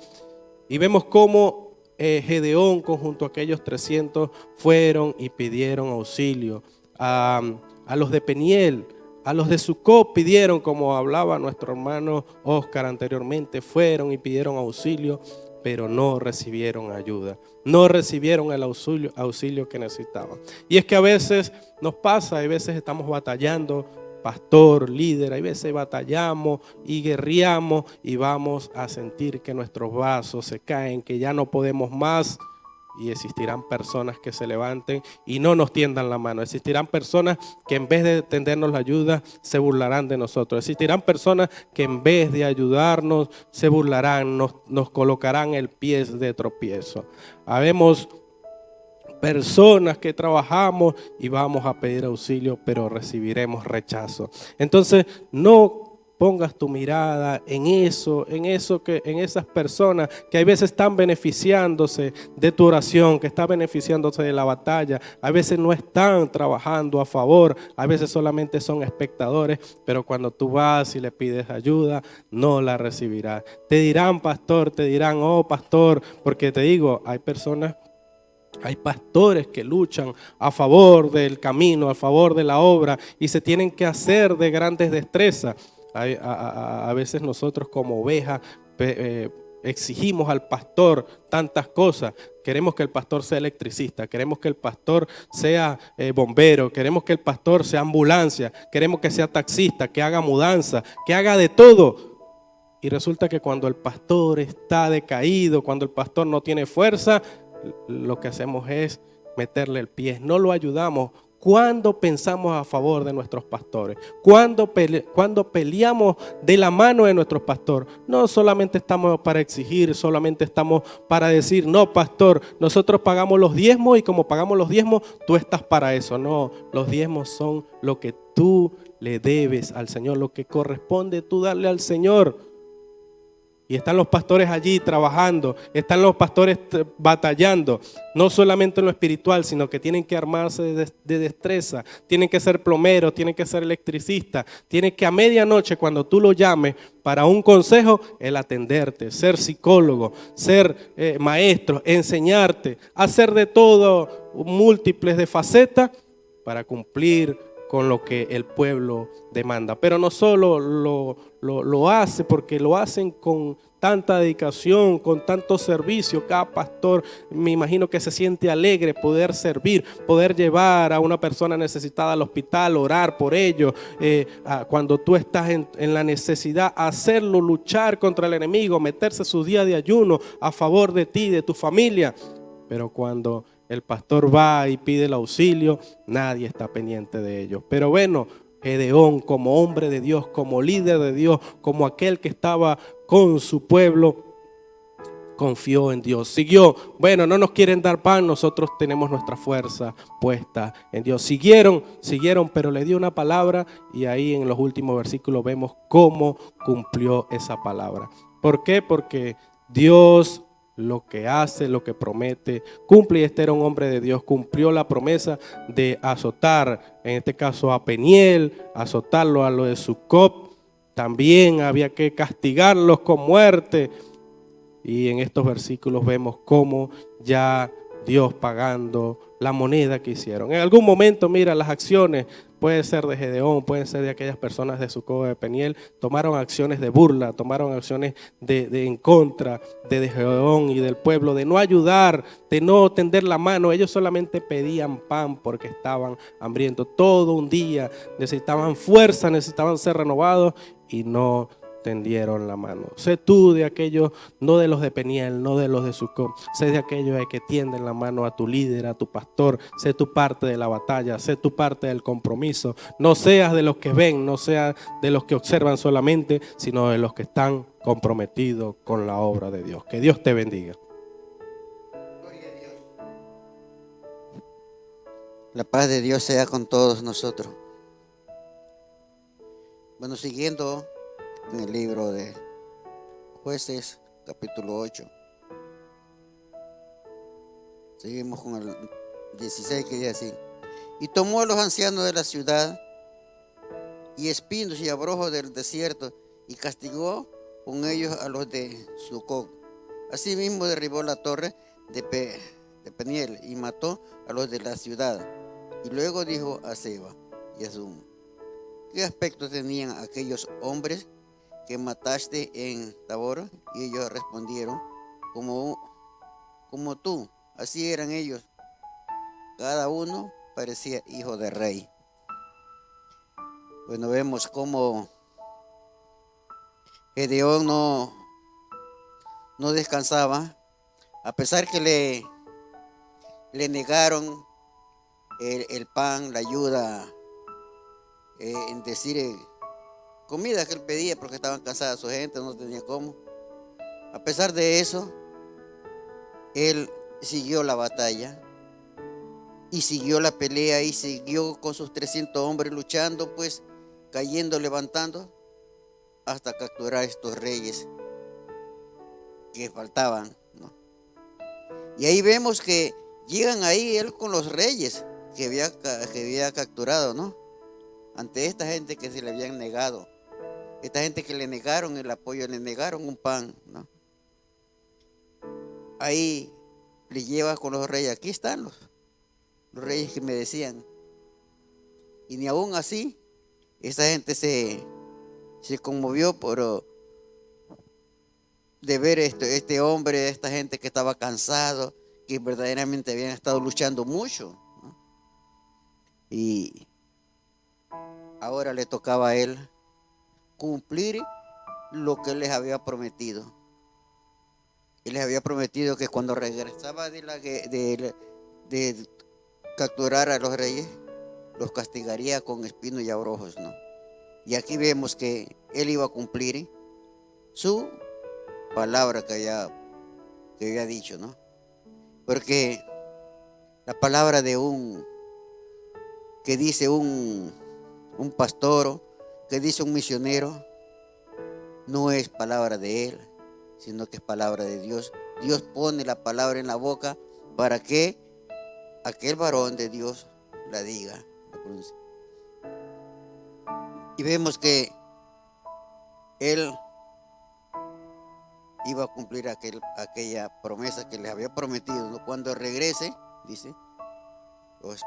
Y vemos cómo Gedeón junto a aquellos 300 fueron y pidieron auxilio. A los de Peniel, a los de Sucop pidieron, como hablaba nuestro hermano Oscar anteriormente, fueron y pidieron auxilio, pero no recibieron ayuda, no recibieron el auxilio que necesitaban. Y es que a veces nos pasa, a veces estamos batallando, pastor, líder, a veces batallamos y guerreamos y vamos a sentir que nuestros vasos se caen, que ya no podemos más, y existirán personas que se levanten y no nos tiendan la mano. Existirán personas que en vez de tendernos la ayuda se burlarán de nosotros. Existirán personas que en vez de ayudarnos se burlarán, nos colocarán el pie de tropiezo. Habemos personas que trabajamos y vamos a pedir auxilio, pero recibiremos rechazo. Entonces, no pongas tu mirada en esas personas que a veces están beneficiándose de tu oración, que están beneficiándose de la batalla. A veces no están trabajando a favor, a veces solamente son espectadores, pero cuando tú vas y le pides ayuda, no la recibirás. Te dirán pastor, te dirán, oh pastor, porque te digo, hay pastores que luchan a favor del camino, a favor de la obra, y se tienen que hacer de grandes destrezas. A veces nosotros como ovejas exigimos al pastor tantas cosas. Queremos que el pastor sea electricista, queremos que el pastor sea bombero, queremos que el pastor sea ambulancia, queremos que sea taxista, que haga mudanza, que haga de todo. Y resulta que cuando el pastor está decaído, cuando el pastor no tiene fuerza, lo que hacemos es meterle el pie, no lo ayudamos. ¿Cuándo pensamos a favor de nuestros pastores? ¿Cuándo peleamos de la mano de nuestros pastores? No solamente estamos para exigir, solamente estamos para decir, no, pastor, nosotros pagamos los diezmos y como pagamos los diezmos, tú estás para eso. No, los diezmos son lo que tú le debes al Señor, lo que corresponde tú darle al Señor. Y están los pastores allí trabajando, están los pastores batallando, no solamente en lo espiritual, sino que tienen que armarse de destreza, tienen que ser plomeros, tienen que ser electricistas, tienen que a medianoche cuando tú lo llames para un consejo, el atenderte, ser psicólogo, ser maestro, enseñarte, hacer de todo múltiples de facetas para cumplir con lo que el pueblo demanda. Pero no solo lo hace porque lo hacen con tanta dedicación, con tanto servicio. Cada pastor, me imagino que se siente alegre poder servir, poder llevar a una persona necesitada al hospital, orar por ellos. Cuando tú estás en la necesidad, hacerlo, luchar contra el enemigo, meterse sus días de ayuno a favor de ti, de tu familia. Pero cuando el pastor va y pide el auxilio, nadie está pendiente de ellos. Pero bueno, Gedeón, como hombre de Dios, como líder de Dios, como aquel que estaba con su pueblo, confió en Dios. Siguió. Bueno, no nos quieren dar pan, nosotros tenemos nuestra fuerza puesta en Dios. Siguieron, pero le dio una palabra y ahí en los últimos versículos vemos cómo cumplió esa palabra. ¿Por qué? Porque Dios lo que hace, lo que promete, cumple. Y este era un hombre de Dios, cumplió la promesa de azotar, en este caso a Peniel, azotarlo a lo de Sucot. También había que castigarlos con muerte. Y en estos versículos vemos cómo ya Dios pagando la moneda que hicieron. En algún momento, mira, las acciones, puede ser de Gedeón, pueden ser de aquellas personas de Sucot, de Peniel, tomaron acciones de burla, tomaron acciones de en contra de Gedeón y del pueblo, de no ayudar, de no tender la mano. Ellos solamente pedían pan porque estaban hambrientos. Todo un día necesitaban fuerza, necesitaban ser renovados y no tendieron la mano. Sé tú de aquellos, no de los de Peniel, no de los de Sucot, sé de aquellos que tienden la mano a tu líder, a tu pastor. Sé tu parte de la batalla, sé tu parte del compromiso. No seas de los que ven, no seas de los que observan solamente, sino de los que están comprometidos con la obra de Dios. Que Dios te bendiga. La paz de Dios sea con todos nosotros. Bueno, siguiendo en el libro de Jueces, capítulo 8. Seguimos con el 16 que dice así. Y tomó a los ancianos de la ciudad y espinos y abrojos del desierto y castigó con ellos a los de Sucot. Asimismo derribó la torre de Peniel y mató a los de la ciudad. Y luego dijo a Seba y a Zum: ¿qué aspecto tenían aquellos hombres que mataste en Tabor? Y ellos respondieron: como tú, así eran ellos. Cada uno parecía hijo de rey. Bueno, vemos cómo Gedeón no descansaba, a pesar que le negaron el pan, la ayuda, en decir comida que él pedía porque estaban cansadas su gente, no tenía cómo. A pesar de eso, él siguió la batalla y siguió la pelea y siguió con sus 300 hombres luchando, pues cayendo, levantando, hasta capturar a estos reyes que faltaban, ¿no? Y ahí vemos que llegan ahí él con los reyes que había capturado, ¿no? Ante esta gente que se le habían negado, esta gente que le negaron el apoyo, le negaron un pan, ¿no? Ahí le lleva con los reyes. Aquí están los reyes que me decían. Y ni aún así, esa gente se se conmovió de ver este hombre, esta gente que estaba cansado, que verdaderamente habían estado luchando mucho, ¿no? Y ahora le tocaba a él cumplir lo que él les había prometido. Él les había prometido que cuando regresaba de capturar a los reyes, los castigaría con espinos y abrojos, ¿no? Y aquí vemos que él iba a cumplir su palabra que había dicho, ¿no? Porque la palabra que dice un pastor, que dice un misionero, no es palabra de él, sino que es palabra de Dios. Dios pone la palabra en la boca para que aquel varón de Dios la diga, la pronuncie. Y vemos que él iba a cumplir aquella promesa que les había prometido, ¿no? Cuando regrese, dice, los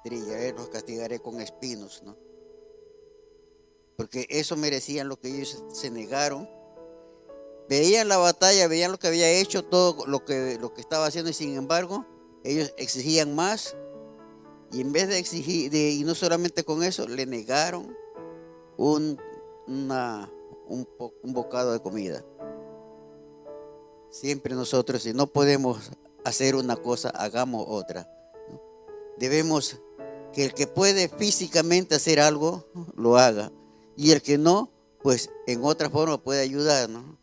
trillaré, los castigaré con espinos, ¿no? Porque eso merecían lo que ellos se negaron. Veían la batalla, veían lo que había hecho, todo lo que estaba haciendo, y sin embargo, ellos exigían más. Y en vez de exigir, y no solamente con eso, le negaron un bocado de comida. Siempre nosotros, si no podemos hacer una cosa, hagamos otra, ¿no? Debemos que el que puede físicamente hacer algo, lo haga. Y el que no, pues en otra forma puede ayudar, ¿no?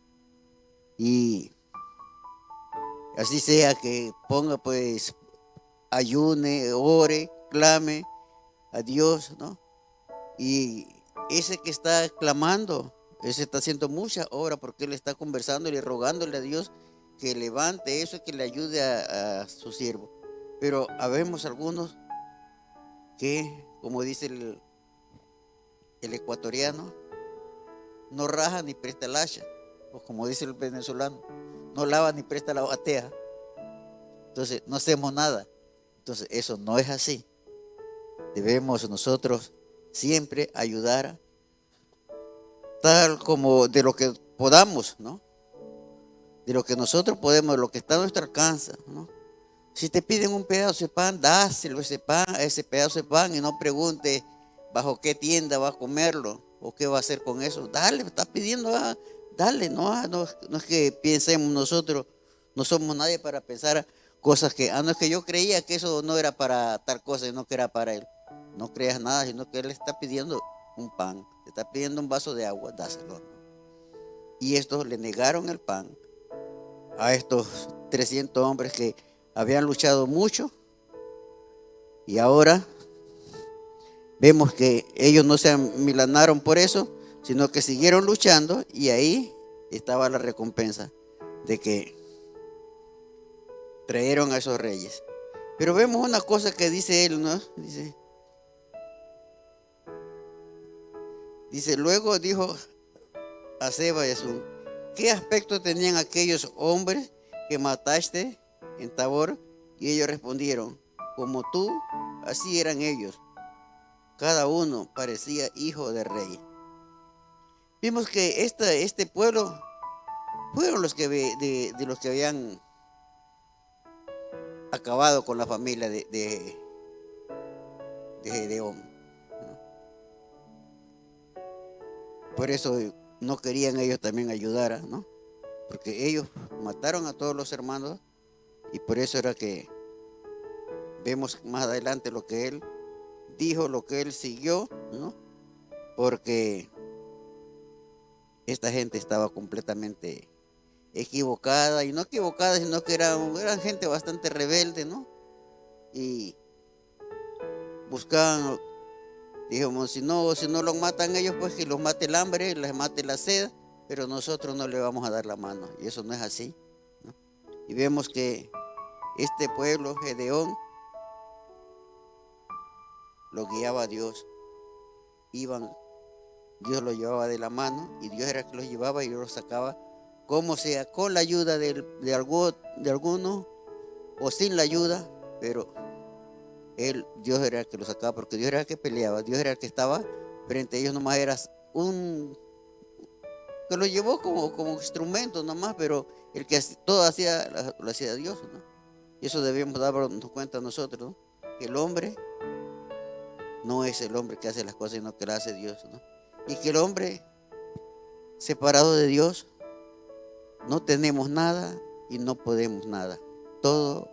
Y así sea que ponga, pues, ayune, ore, clame a Dios, ¿no? Y ese que está clamando, ese está haciendo mucha obra, porque él está conversándole y rogándole a Dios que levante eso y que le ayude a su siervo. Pero habemos algunos que, como dice el ecuatoriano, no raja ni presta el hacha, o como dice el venezolano, no lava ni presta la batea. Entonces no hacemos nada. Entonces eso no es así. Debemos nosotros siempre ayudar tal como de lo que podamos, ¿no? De lo que nosotros podemos, de lo que está a nuestro alcance, ¿no? Si te piden un pedazo de pan, dáselo ese pedazo de pan, y no pregunte bajo qué tienda va a comerlo o qué va a hacer con eso. Dale, está pidiendo, dale, no es que pensemos nosotros, no somos nadie para pensar cosas que, no es que yo creía que eso no era para tal cosa y no que era para él. No creas nada, sino que él está pidiendo un pan, te está pidiendo un vaso de agua, dáselo, ¿no? Y estos le negaron el pan a estos 300 hombres que habían luchado mucho, y ahora vemos que ellos no se amilanaron por eso, sino que siguieron luchando, y ahí estaba la recompensa de que trajeron a esos reyes. Pero vemos una cosa que dice él, ¿no? Dice, luego dijo a Seba y a Sun, ¿qué aspecto tenían aquellos hombres que mataste en Tabor? Y ellos respondieron, como tú, así eran ellos. Cada uno parecía hijo de rey. Vimos que este pueblo fueron los que de los que habían acabado con la familia de Gedeón, ¿no? Por eso no querían ellos también ayudar, ¿no? Porque ellos mataron a todos los hermanos, y por eso era que vemos más adelante lo que él dijo, lo que él siguió, ¿no? Porque esta gente estaba completamente equivocada, y no equivocada, sino que eran gente bastante rebelde, ¿no? Y buscaban, dijimos, si no los matan ellos, pues que los mate el hambre, les mate la sed, pero nosotros no le vamos a dar la mano, y eso no es así, ¿no? Y vemos que este pueblo, Gedeón, lo guiaba a Dios. Dios lo llevaba de la mano, y Dios era el que los llevaba y los sacaba, como sea, con la ayuda de alguno o sin la ayuda, pero Dios era el que los sacaba, porque Dios era el que peleaba, Dios era el que estaba frente a ellos. Nomás era que lo llevó como instrumento nomás, pero el que todo hacía, lo hacía Dios, ¿no? Y eso debemos darnos cuenta nosotros, ¿no? Que el hombre no es el hombre que hace las cosas, sino que las hace Dios, ¿no? Y que el hombre separado de Dios no tenemos nada y no podemos nada. Todo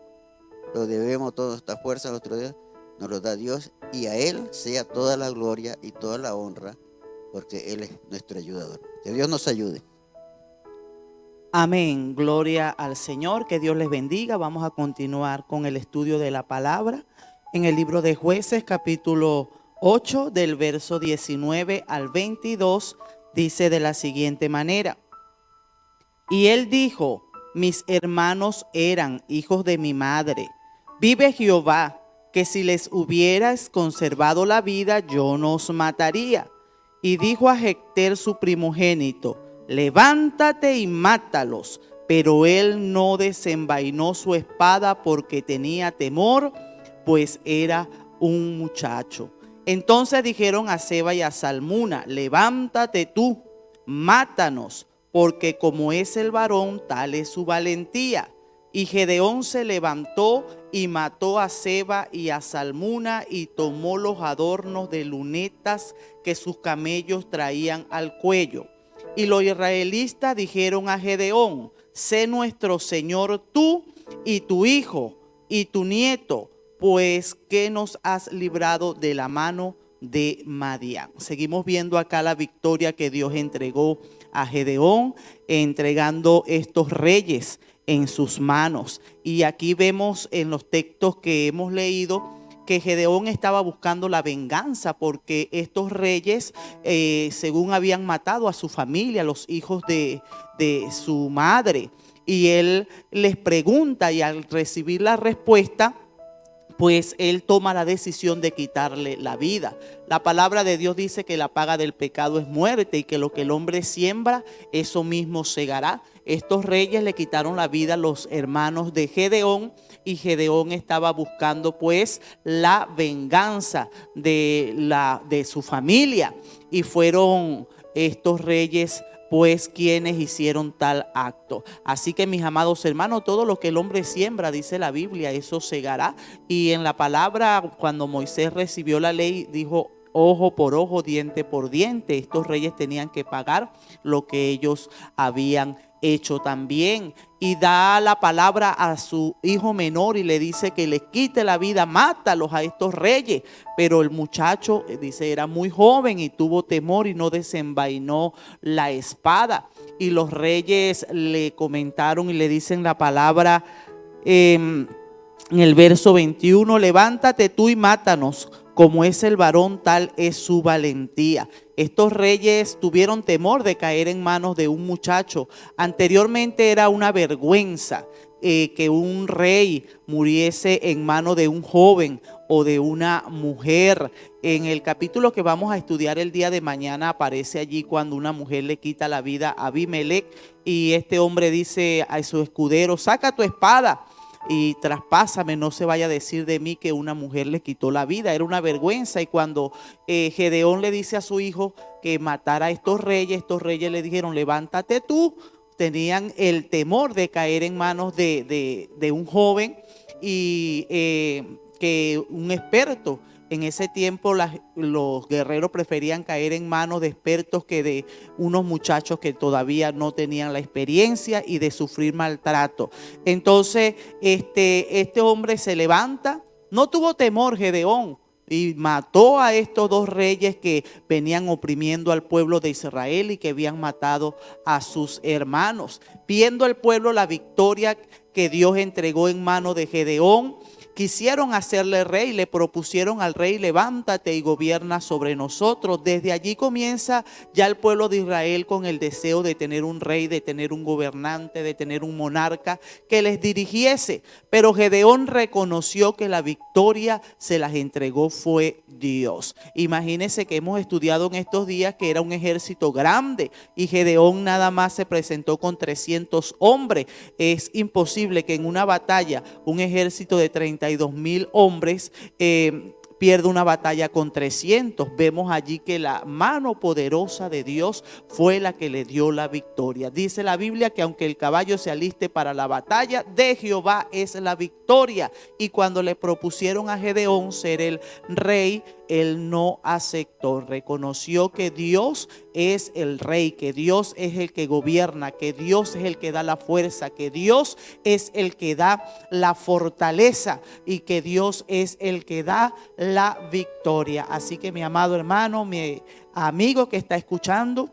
lo debemos, toda nuestra fuerza, nuestro Dios, nos lo da Dios, y a Él sea toda la gloria y toda la honra, porque Él es nuestro ayudador. Que Dios nos ayude. Amén, gloria al Señor, que Dios les bendiga. Vamos a continuar con el estudio de la palabra en el libro de Jueces, capítulo 8, del verso 19 al 22, dice de la siguiente manera: y él dijo: mis hermanos eran hijos de mi madre. Vive Jehová, que si les hubieras conservado la vida, yo no os mataría. Y dijo a Jecter su primogénito: levántate y mátalos. Pero él no desenvainó su espada porque tenía temor, pues era un muchacho. Entonces dijeron a Seba y a Salmuna: levántate tú, mátanos, porque como es el varón, tal es su valentía. Y Gedeón se levantó y mató a Seba y a Salmuna, y tomó los adornos de lunetas que sus camellos traían al cuello. Y los israelitas dijeron a Gedeón: sé nuestro señor tú y tu hijo y tu nieto, pues que nos has librado de la mano de Madián. Seguimos viendo acá la victoria que Dios entregó a Gedeón, entregando estos reyes en sus manos. Y aquí vemos en los textos que hemos leído que Gedeón estaba buscando la venganza, porque estos reyes, según habían matado a su familia, los hijos de su madre, y él les pregunta, y al recibir la respuesta, pues él toma la decisión de quitarle la vida. La palabra de Dios dice que la paga del pecado es muerte, y que lo que el hombre siembra, eso mismo segará. Estos reyes le quitaron la vida a los hermanos de Gedeón, y Gedeón estaba buscando pues la venganza de su familia, y fueron estos reyes pues quienes hicieron tal acto. Así que, mis amados hermanos, todo lo que el hombre siembra, dice la Biblia, eso segará. Y en la palabra, cuando Moisés recibió la ley, dijo: ojo por ojo, diente por diente. Estos reyes tenían que pagar lo que ellos habían hecho también. Y da la palabra a su hijo menor y le dice que le quite la vida, mátalos a estos reyes. Pero el muchacho, dice, era muy joven y tuvo temor y no desenvainó la espada. Y los reyes le comentaron y le dicen la palabra en el verso 21: levántate tú y mátanos, como es el varón, tal es su valentía. Estos reyes tuvieron temor de caer en manos de un muchacho. Anteriormente era una vergüenza que un rey muriese en manos de un joven o de una mujer. En el capítulo que vamos a estudiar el día de mañana aparece allí cuando una mujer le quita la vida a Abimelech, y este hombre dice a su escudero: saca tu espada y traspásame, no se vaya a decir de mí que una mujer le quitó la vida. Era una vergüenza. Y cuando Gedeón le dice a su hijo que matara a estos reyes le dijeron: levántate tú. Tenían el temor de caer en manos de un joven, y que un experto. En ese tiempo los guerreros preferían caer en manos de expertos que de unos muchachos que todavía no tenían la experiencia y de sufrir maltrato. Entonces este hombre se levanta, no tuvo temor Gedeón, y mató a estos dos reyes que venían oprimiendo al pueblo de Israel y que habían matado a sus hermanos. Viendo el pueblo la victoria que Dios entregó en manos de Gedeón, quisieron hacerle rey, le propusieron al rey: levántate y gobierna sobre nosotros. Desde allí comienza ya el pueblo de Israel con el deseo de tener un rey, de tener un gobernante, de tener un monarca que les dirigiese. Pero Gedeón reconoció que la victoria se las entregó fue Dios. Imagínense que hemos estudiado en estos días que era un ejército grande, y Gedeón nada más se presentó con 300 hombres. Es imposible que en una batalla un ejército de 32,000 hombres pierde una batalla con 300. Vemos allí que la mano poderosa de Dios fue la que le dio la victoria. Dice la Biblia que aunque el caballo se aliste para la batalla, de Jehová es la victoria. Y cuando le propusieron a Gedeón ser el rey, él no aceptó. Reconoció que Dios es el rey, que Dios es el que gobierna, que Dios es el que da la fuerza, que Dios es el que da la fortaleza y que Dios es el que da la victoria. Así que mi amado hermano, mi amigo que está escuchando,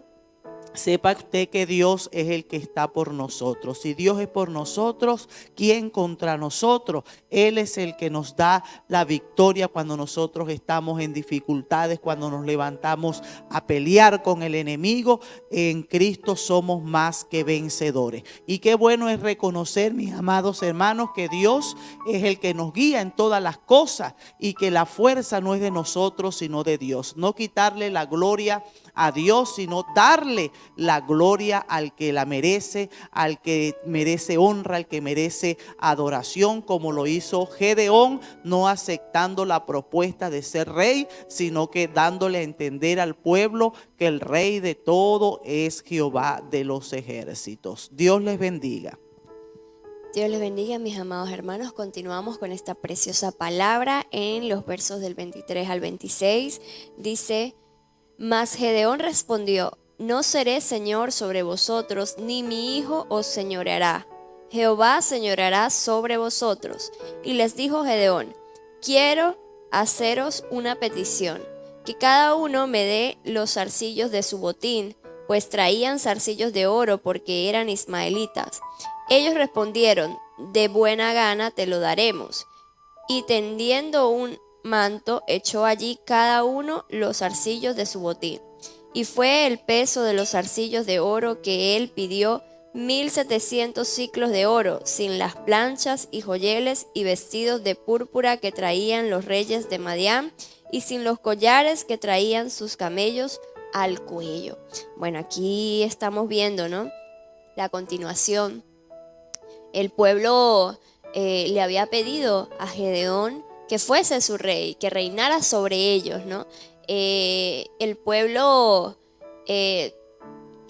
sepa usted que Dios es el que está por nosotros. Si Dios es por nosotros, ¿quién contra nosotros? Él es el que nos da la victoria cuando nosotros estamos en dificultades, cuando nos levantamos a pelear con el enemigo. En Cristo somos más que vencedores. Y qué bueno es reconocer, mis amados hermanos, que Dios es el que nos guía en todas las cosas y que la fuerza no es de nosotros, sino de Dios. No quitarle la gloria a Dios, sino darle la gloria al que la merece, al que merece honra, al que merece adoración, como lo hizo Gedeón, no aceptando la propuesta de ser rey, sino que dándole a entender al pueblo que el rey de todo es Jehová de los ejércitos. Dios les bendiga. Dios les bendiga, mis amados hermanos. Continuamos con esta preciosa palabra en los versos del 23 al 26. Dice: Mas Gedeón respondió: No seré señor sobre vosotros, ni mi hijo os señoreará. Jehová señoreará sobre vosotros. Y les dijo Gedeón: Quiero haceros una petición, que cada uno me dé los zarcillos de su botín, pues traían zarcillos de oro porque eran ismaelitas. Ellos respondieron: De buena gana te lo daremos. Y tendiendo un manto, echó allí cada uno los zarcillos de su botín. Y fue el peso de los zarcillos de oro que él pidió 1700 siclos de oro, sin las planchas y joyeles y vestidos de púrpura que traían los reyes de Madián, y sin los collares que traían sus camellos al cuello. Bueno, aquí estamos viendo, ¿no?, la continuación. El pueblo le había pedido a Gedeón que fuese su rey, que reinara sobre ellos, ¿no? El pueblo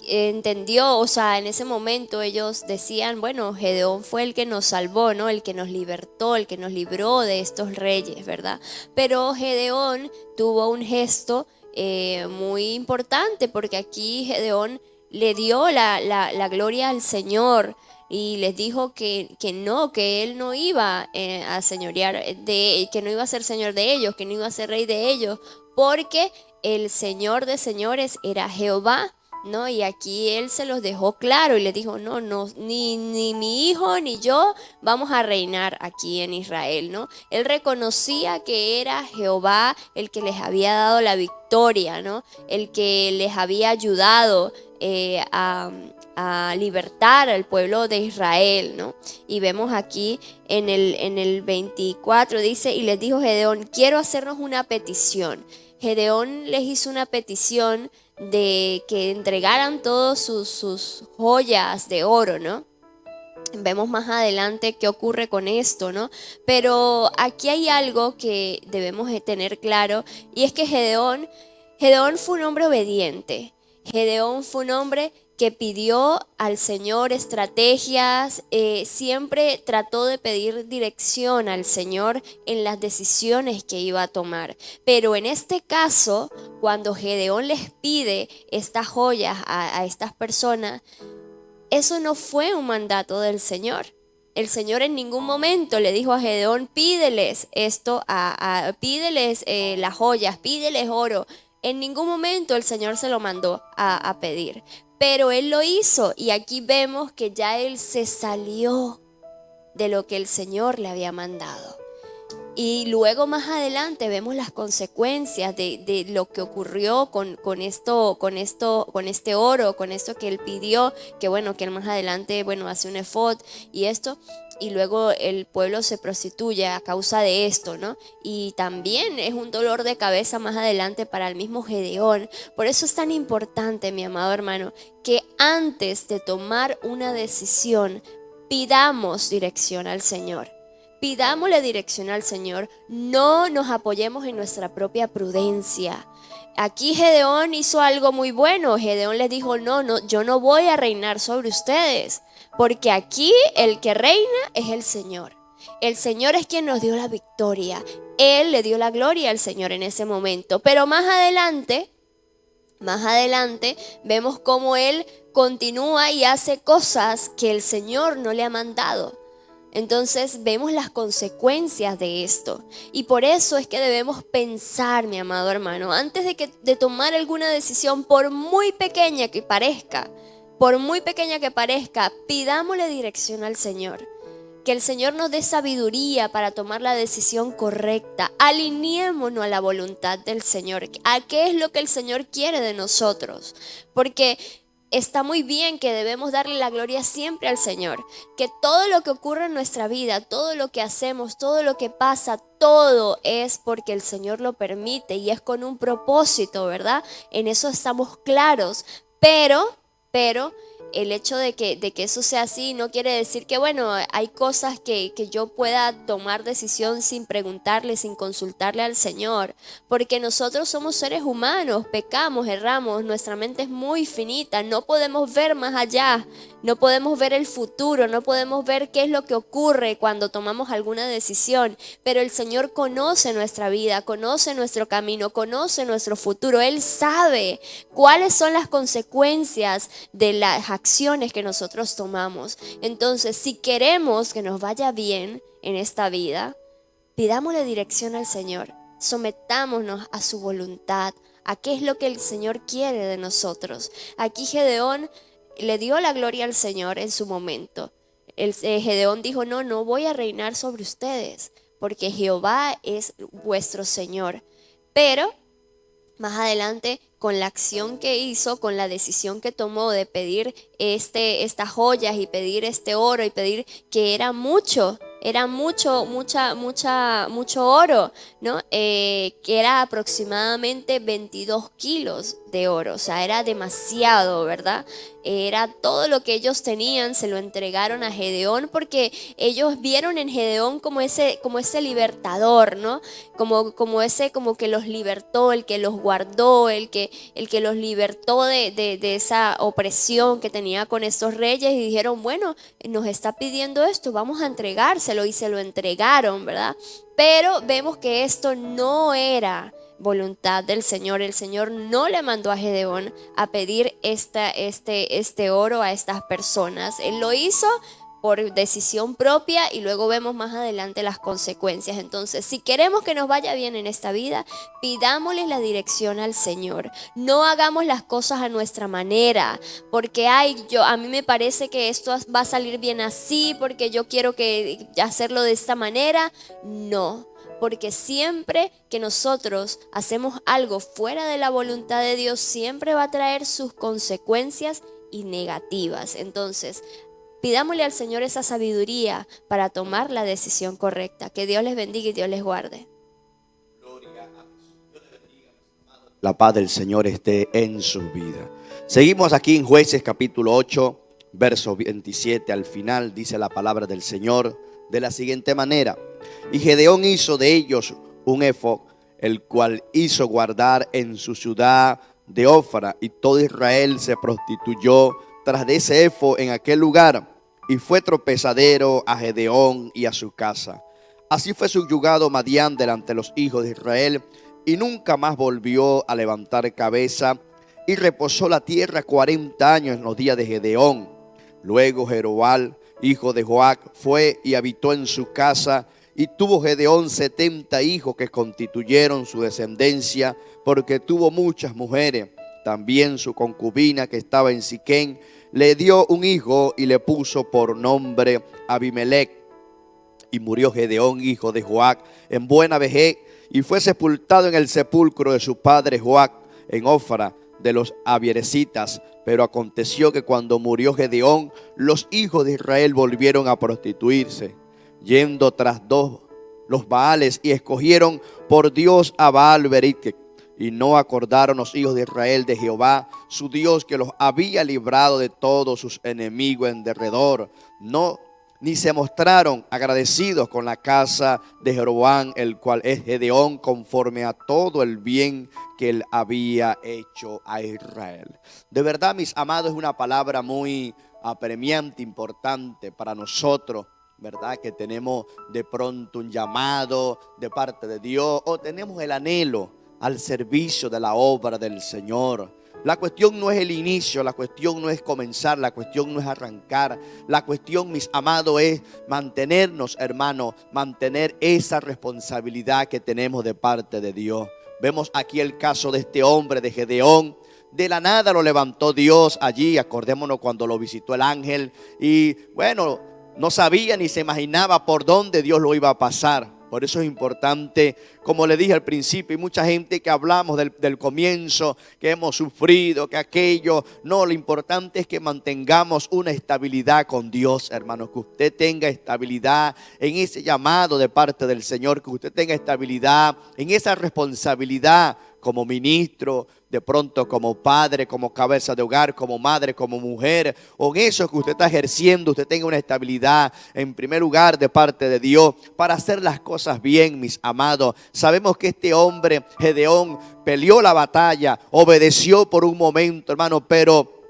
entendió, o sea, en ese momento ellos decían: bueno, Gedeón fue el que nos salvó, ¿no?, el que nos libertó, el que nos libró de estos reyes, ¿verdad? Pero Gedeón tuvo un gesto muy importante, porque aquí Gedeón le dio la gloria al Señor. Y les dijo que él no iba a señorear, que no iba a ser señor de ellos, que no iba a ser rey de ellos, porque el Señor de señores era Jehová, ¿no? Y aquí él se los dejó claro y les dijo: no, ni mi hijo ni yo vamos a reinar aquí en Israel, ¿no? Él reconocía que era Jehová el que les había dado la victoria, ¿no?, el que les había ayudado a libertar al pueblo de Israel, ¿no? Y vemos aquí en el 24, dice: Y les dijo Gedeón: Quiero hacernos una petición. Gedeón les hizo una petición de que entregaran todas sus joyas de oro, ¿no? Vemos más adelante qué ocurre con esto, ¿no? Pero aquí hay algo que debemos de tener claro, y es que Gedeón fue un hombre obediente. Gedeón fue un hombre que pidió al Señor estrategias, siempre trató de pedir dirección al Señor en las decisiones que iba a tomar. Pero en este caso, cuando Gedeón les pide estas joyas a estas personas, eso no fue un mandato del Señor. El Señor en ningún momento le dijo a Gedeón: pídeles esto, pídeles las joyas, pídeles oro. En ningún momento el Señor se lo mandó a pedir. Pero él lo hizo, y aquí vemos que ya él se salió de lo que el Señor le había mandado. Y luego más adelante vemos las consecuencias de lo que ocurrió con este oro, con esto que él pidió, que bueno, que él más adelante, bueno, hace un efod y esto, y luego el pueblo se prostituye a causa de esto, ¿no? Y también es un dolor de cabeza más adelante para el mismo Gedeón. Por eso es tan importante, mi amado hermano, que antes de tomar una decisión pidamos dirección al Señor. Pidámosle dirección al Señor. No nos apoyemos en nuestra propia prudencia. Aquí Gedeón hizo algo muy bueno. Gedeón les dijo, no, yo no voy a reinar sobre ustedes, porque aquí el que reina es el Señor. El Señor es quien nos dio la victoria. Él le dio la gloria al Señor en ese momento. Pero más adelante vemos cómo él continúa y hace cosas que el Señor no le ha mandado. Entonces vemos las consecuencias de esto. Y por eso es que debemos pensar, mi amado hermano, antes de tomar alguna decisión, por muy pequeña que parezca, pidámosle dirección al Señor. Que el Señor nos dé sabiduría para tomar la decisión correcta. Alineémonos a la voluntad del Señor. ¿A qué es lo que el Señor quiere de nosotros? Porque está muy bien que debemos darle la gloria siempre al Señor. Que todo lo que ocurre en nuestra vida, todo lo que hacemos, todo lo que pasa, todo es porque el Señor lo permite y es con un propósito, ¿verdad? En eso estamos claros. Pero el hecho de que eso sea así no quiere decir que, bueno, hay cosas que yo pueda tomar decisión sin preguntarle, sin consultarle al Señor. Porque nosotros somos seres humanos, pecamos, erramos, nuestra mente es muy finita, no podemos ver más allá, no podemos ver el futuro, no podemos ver qué es lo que ocurre cuando tomamos alguna decisión. Pero el Señor conoce nuestra vida, conoce nuestro camino, conoce nuestro futuro. Él sabe cuáles son las consecuencias de las acciones que nosotros tomamos. Entonces, si queremos que nos vaya bien en esta vida, pidámosle dirección al Señor, sometámonos a su voluntad, a qué es lo que el Señor quiere de nosotros. Aquí Gedeón le dio la gloria al Señor en su momento. Gedeón dijo, no voy a reinar sobre ustedes, porque Jehová es vuestro Señor. Pero más adelante, con la acción que hizo, con la decisión que tomó de pedir estas joyas y pedir este oro y pedir que era mucho oro, ¿no? Que era aproximadamente 22 kilos de oro, o sea, era demasiado, ¿verdad? Era todo lo que ellos tenían, se lo entregaron a Gedeón porque ellos vieron en Gedeón como ese libertador, ¿no? Como que los libertó, el que los guardó, el que los libertó de esa opresión que tenía con estos reyes, y dijeron, bueno, nos está pidiendo esto, vamos a entregárselo, y se lo entregaron, ¿verdad? Pero vemos que esto no era voluntad del Señor. El Señor no le mandó a Gedeón a pedir este oro a estas personas. Él lo hizo por decisión propia y luego vemos más adelante las consecuencias. Entonces, si queremos que nos vaya bien en esta vida, pidámosle la dirección al Señor. No hagamos las cosas a nuestra manera, porque a mí me parece que esto va a salir bien así, porque yo quiero hacerlo de esta manera. No. Porque siempre que nosotros hacemos algo fuera de la voluntad de Dios, siempre va a traer sus consecuencias y negativas. Entonces, pidámosle al Señor esa sabiduría para tomar la decisión correcta. Que Dios les bendiga y Dios les guarde. La paz del Señor esté en su vida. Seguimos aquí en Jueces capítulo 8, verso 27 al final. Dice la palabra del Señor de la siguiente manera: y Gedeón hizo de ellos un efod, el cual hizo guardar en su ciudad de Ofra, y todo Israel se prostituyó tras de ese efod en aquel lugar, y fue tropezadero a Gedeón y a su casa. Así fue subyugado Madián delante de los hijos de Israel, y nunca más volvió a levantar cabeza, y reposó la tierra 40 años en los días de Gedeón. Luego Jeroboam, hijo de Joac, fue y habitó en su casa, y tuvo Gedeón 70 hijos que constituyeron su descendencia, porque tuvo muchas mujeres. También su concubina, que estaba en Siquén, le dio un hijo y le puso por nombre Abimelech. Y murió Gedeón, hijo de Joac, en buena vejez, y fue sepultado en el sepulcro de su padre Joac, en Ofra de los Abieresitas. Pero aconteció que cuando murió Gedeón, los hijos de Israel volvieron a prostituirse, yendo tras los Baales, y escogieron por Dios a Baal-Berit. Y no acordaron los hijos de Israel de Jehová, su Dios, que los había librado de todos sus enemigos en derredor. No ni se mostraron agradecidos con la casa de Jeroboam, el cual es Gedeón, conforme a todo el bien que él había hecho a Israel. De verdad, mis amados, es una palabra muy apremiante, importante para nosotros, ¿verdad? Que tenemos de pronto un llamado de parte de Dios, o tenemos el anhelo al servicio de la obra del Señor. La cuestión no es el inicio, la cuestión no es comenzar, la cuestión no es arrancar. La cuestión, mis amados, es mantenernos, hermanos, mantener esa responsabilidad que tenemos de parte de Dios. Vemos aquí el caso de este hombre, de Gedeón. De la nada lo levantó Dios allí, acordémonos cuando lo visitó el ángel. Y bueno, no sabía ni se imaginaba por dónde Dios lo iba a pasar. Por eso es importante, como le dije al principio, y mucha gente que hablamos del comienzo, que hemos sufrido, que aquello. No, lo importante es que mantengamos una estabilidad con Dios, hermanos. Que usted tenga estabilidad en ese llamado de parte del Señor. Que usted tenga estabilidad en esa responsabilidad como ministro, de pronto como padre, como cabeza de hogar, como madre, como mujer, o en eso que usted está ejerciendo, usted tenga una estabilidad en primer lugar de parte de Dios para hacer las cosas bien, mis amados. Sabemos que este hombre, Gedeón, peleó la batalla, obedeció por un momento, hermano, pero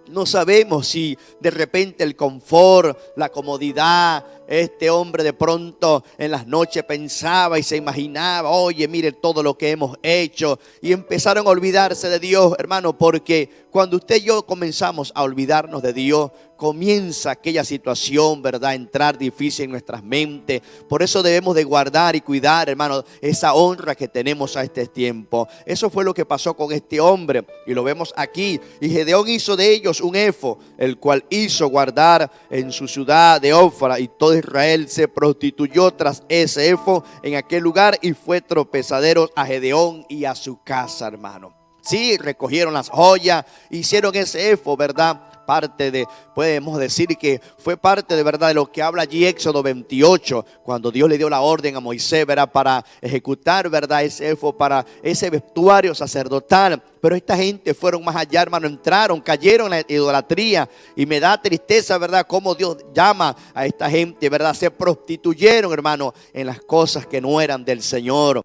no sabemos si de repente el confort, la comodidad, este hombre de pronto en las noches pensaba y se imaginaba, oye, mire todo lo que hemos hecho, y empezaron a olvidarse de Dios, hermano, porque cuando usted y yo comenzamos a olvidarnos de Dios, comienza aquella situación, ¿verdad?, a entrar difícil en nuestras mentes. Por eso debemos de guardar y cuidar, hermano, esa honra que tenemos a este tiempo. Eso fue lo que pasó con este hombre y lo vemos aquí. Y Gedeón hizo de ellos un efod, el cual hizo guardar en su ciudad de Ofra, y todo Israel se prostituyó tras ese efod en aquel lugar y fue tropezadero a Gedeón y a su casa, hermano. Sí, recogieron las joyas, hicieron ese efod, ¿verdad? Parte de, podemos decir que fue parte de verdad de lo que habla allí Éxodo 28, cuando Dios le dio la orden a Moisés, ¿verdad?, para ejecutar, ¿verdad?, ese efod, para ese vestuario sacerdotal. Pero esta gente fueron más allá, hermano, entraron, cayeron en la idolatría, y me da tristeza, ¿verdad?, cómo Dios llama a esta gente, ¿verdad? Se prostituyeron, hermano, en las cosas que no eran del Señor.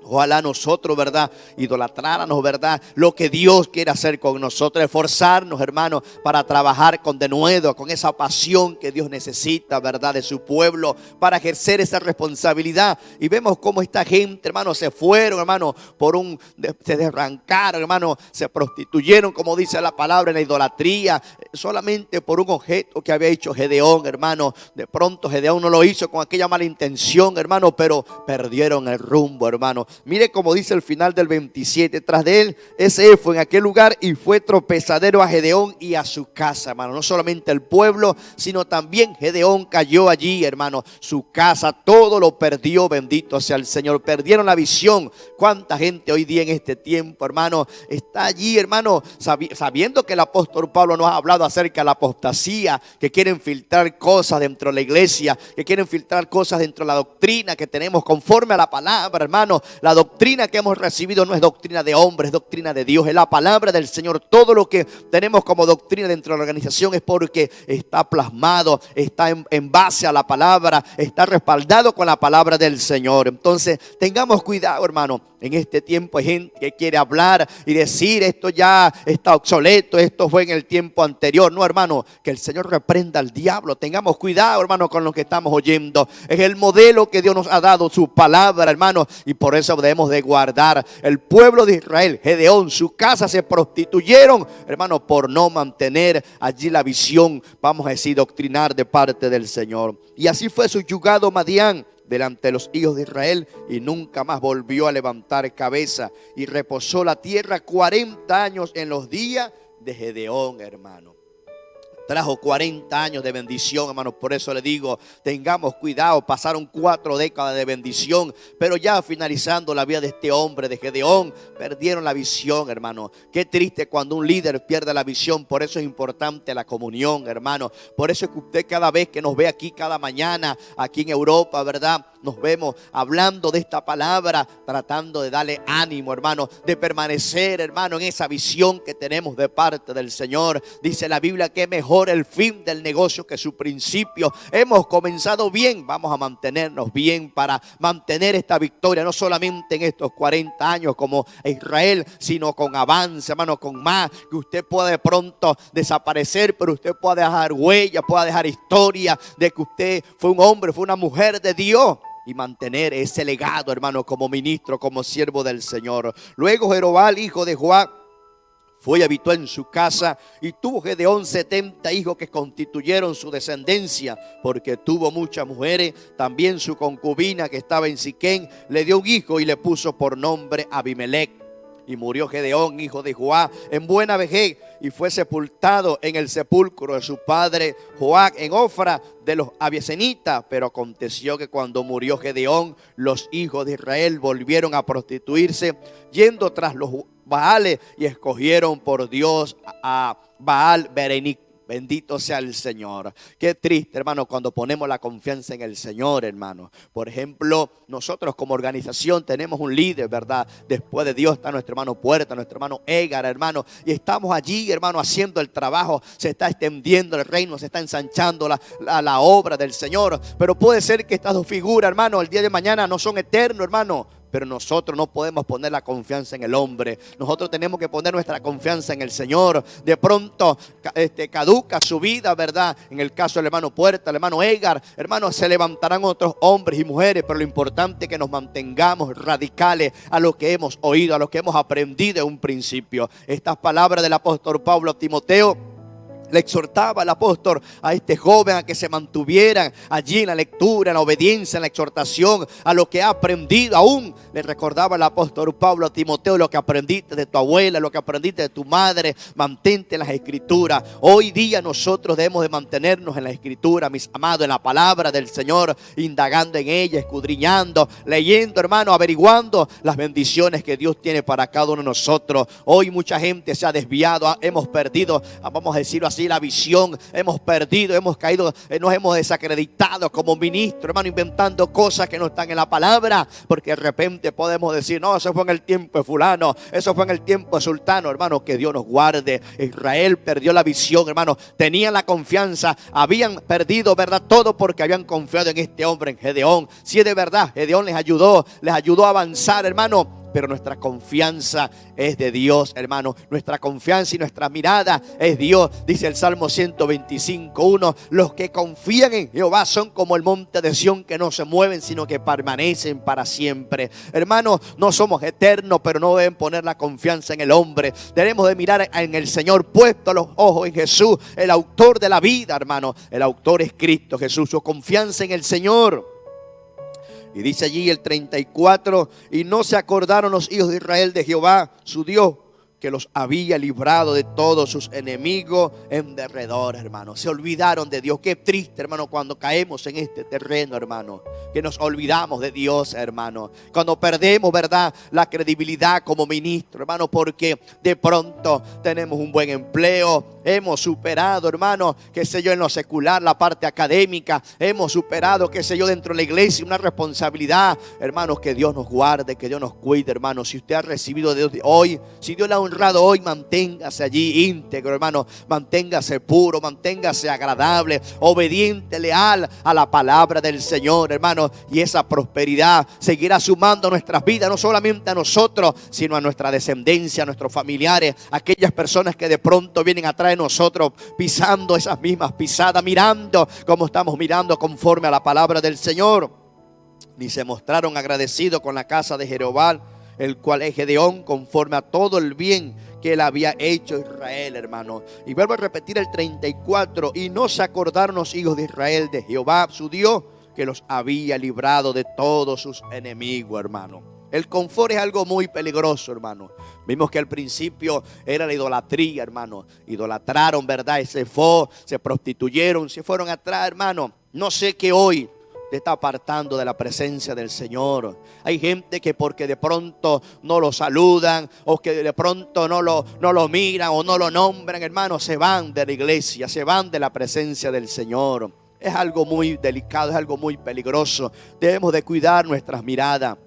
Ojalá nosotros, ¿verdad?, idolatráramos, ¿verdad?, lo que Dios quiere hacer con nosotros, esforzarnos, hermano, para trabajar con denuedo, con esa pasión que Dios necesita, ¿verdad?, de su pueblo, para ejercer esa responsabilidad. Y vemos cómo esta gente, hermano, se fueron, hermano, se derrancaron, hermano, se prostituyeron, como dice la palabra, en la idolatría, solamente por un objeto que había hecho Gedeón, hermano. De pronto Gedeón no lo hizo con aquella mala intención, hermano, pero perdieron el rumbo, hermano. Mire cómo dice el final del 27. Tras de él, ese fue en aquel lugar y fue tropezadero a Gedeón y a su casa, hermano. No solamente el pueblo, sino también Gedeón cayó allí, hermano. Su casa, todo lo perdió, bendito sea el Señor. Perdieron la visión. Cuánta gente hoy día en este tiempo, hermano, está allí, hermano, sabiendo que el apóstol Pablo nos ha hablado acerca de la apostasía, que quieren filtrar cosas dentro de la iglesia, que quieren filtrar cosas dentro de la doctrina que tenemos conforme a la palabra, hermano. La doctrina que hemos recibido no es doctrina de hombres, es doctrina de Dios, es la palabra del Señor. Todo lo que tenemos como doctrina dentro de la organización es porque está plasmado, está en base a la palabra, está respaldado con la palabra del Señor. Entonces tengamos cuidado, hermano. En este tiempo hay gente que quiere hablar y decir esto ya está obsoleto, esto fue en el tiempo anterior. No, hermano, que el Señor reprenda al diablo. Tengamos cuidado, hermano, con lo que estamos oyendo. Es el modelo que Dios nos ha dado, su palabra, hermano, y por eso debemos de guardar. El pueblo de Israel, Gedeón, su casa se prostituyeron, hermano, por no mantener allí la visión, vamos a decir, doctrinar de parte del Señor. Y así fue subyugado Madián delante de los hijos de Israel, y nunca más volvió a levantar cabeza, y reposó la tierra 40 años en los días de Gedeón, hermano. Trajo 40 años de bendición, hermanos. Por eso le digo, tengamos cuidado. Pasaron 4 décadas de bendición, pero ya finalizando la vida de este hombre, de Gedeón, perdieron la visión, hermano. Qué triste cuando un líder pierde la visión. Por eso es importante la comunión, hermano. Por eso es que usted cada vez que nos ve aquí cada mañana, aquí en Europa, ¿verdad?, nos vemos hablando de esta palabra, tratando de darle ánimo, hermano, de permanecer, hermano, en esa visión que tenemos de parte del Señor. Dice la Biblia que es mejor el fin del negocio que su principio. Hemos comenzado bien, vamos a mantenernos bien para mantener esta victoria, no solamente en estos 40 años como Israel, sino con avance, hermano, con más, que usted pueda de pronto desaparecer, pero usted pueda dejar huella, pueda dejar historia de que usted fue un hombre, fue una mujer de Dios, y mantener ese legado, hermano, como ministro, como siervo del Señor. Luego Jerobal, hijo de Joab, fue y habitó en su casa, y tuvo Gedeón 70 hijos que constituyeron su descendencia, porque tuvo muchas mujeres. También su concubina que estaba en Siquén le dio un hijo y le puso por nombre Abimelech. Y murió Gedeón, hijo de Joab, en buena vejez, y fue sepultado en el sepulcro de su padre Joab en Ofra de los abiesenitas. Pero aconteció que cuando murió Gedeón, los hijos de Israel volvieron a prostituirse, yendo tras los Baales, y escogieron por Dios a Baal Berenic. Bendito sea el Señor. Qué triste, hermano, cuando ponemos la confianza en el Señor, hermano. Por ejemplo, nosotros como organización tenemos un líder, ¿verdad? Después de Dios está nuestro hermano Puerta, nuestro hermano Edgar, hermano. Y estamos allí, hermano, haciendo el trabajo. Se está extendiendo el reino, se está ensanchando la obra del Señor. Pero puede ser que estas dos figuras, hermano, el día de mañana no son eternos, hermano. Pero nosotros no podemos poner la confianza en el hombre. Nosotros tenemos que poner nuestra confianza en el Señor. De pronto caduca su vida, ¿verdad? En el caso del hermano Puerta, el hermano Edgar, hermanos, se levantarán otros hombres y mujeres. Pero lo importante es que nos mantengamos radicales a lo que hemos oído, a lo que hemos aprendido en un principio. Estas palabras del apóstol Pablo a Timoteo, le exhortaba al apóstol a este joven a que se mantuvieran allí en la lectura, en la obediencia, en la exhortación, a lo que ha aprendido. Aún le recordaba el apóstol Pablo a Timoteo: lo que aprendiste de tu abuela, lo que aprendiste de tu madre, mantente en las escrituras. Hoy día nosotros debemos de mantenernos en la escritura, mis amados, en la palabra del Señor, indagando en ella, escudriñando, leyendo, hermano, averiguando las bendiciones que Dios tiene para cada uno de nosotros. Hoy mucha gente se ha desviado, hemos perdido, vamos a decirlo así, la visión, hemos perdido, hemos caído, nos hemos desacreditado como ministros, hermano, inventando cosas que no están en la palabra, porque de repente podemos decir: no, eso fue en el tiempo de fulano, eso fue en el tiempo de sultano. Hermano, que Dios nos guarde. Israel perdió la visión, hermano, tenían la confianza, habían perdido, verdad, todo porque habían confiado en este hombre, en Gedeón. Si es de verdad, Gedeón les ayudó a avanzar, hermano. Pero nuestra confianza es de Dios, hermano. Nuestra confianza y nuestra mirada es Dios. Dice el Salmo 125:1: los que confían en Jehová son como el monte de Sión, que no se mueven, sino que permanecen para siempre. Hermano, no somos eternos, pero no deben poner la confianza en el hombre. Debemos de mirar en el Señor, puesto los ojos en Jesús, el autor de la vida, hermano. El autor es Cristo Jesús. Su confianza en el Señor. Y dice allí el 34: y no se acordaron los hijos de Israel de Jehová, su Dios, que los había librado de todos sus enemigos en derredor, hermano. Se olvidaron de Dios. Qué triste, hermano, cuando caemos en este terreno, hermano, que nos olvidamos de Dios, hermano. Cuando perdemos, verdad, la credibilidad como ministro, hermano, porque de pronto tenemos un buen empleo, hemos superado, hermano, qué sé yo, en lo secular, la parte académica, hemos superado, qué sé yo, dentro de la iglesia, una responsabilidad. Hermanos, que Dios nos guarde, que Dios nos cuide, hermano. Si usted ha recibido de Dios hoy, si Dios le ha honrado hoy, manténgase allí íntegro, hermano. Manténgase puro, manténgase agradable, obediente, leal a la palabra del Señor, hermano. Y esa prosperidad seguirá sumando a nuestras vidas, no solamente a nosotros, sino a nuestra descendencia, a nuestros familiares, aquellas personas que de pronto vienen atrás de nosotros, pisando esas mismas pisadas, mirando como estamos mirando conforme a la palabra del Señor. Ni se mostraron agradecidos con la casa de Jerobal, el cual es Gedeón, conforme a todo el bien que él había hecho a Israel, hermano. Y vuelvo a repetir el 34: y no se acordaron los hijos de Israel de Jehová, su Dios, que los había librado de todos sus enemigos, hermano. El confort es algo muy peligroso, hermano. Vimos que al principio era la idolatría, hermano. Idolatraron, ¿verdad? Se prostituyeron, se fueron atrás, hermano. No sé qué hoy te está apartando de la presencia del Señor. Hay gente que porque de pronto no lo saludan, o que de pronto no lo miran o no lo nombran, hermano, se van de la iglesia, se van de la presencia del Señor. es algo muy delicado, es algo muy peligroso. Debemos de cuidar nuestras miradas.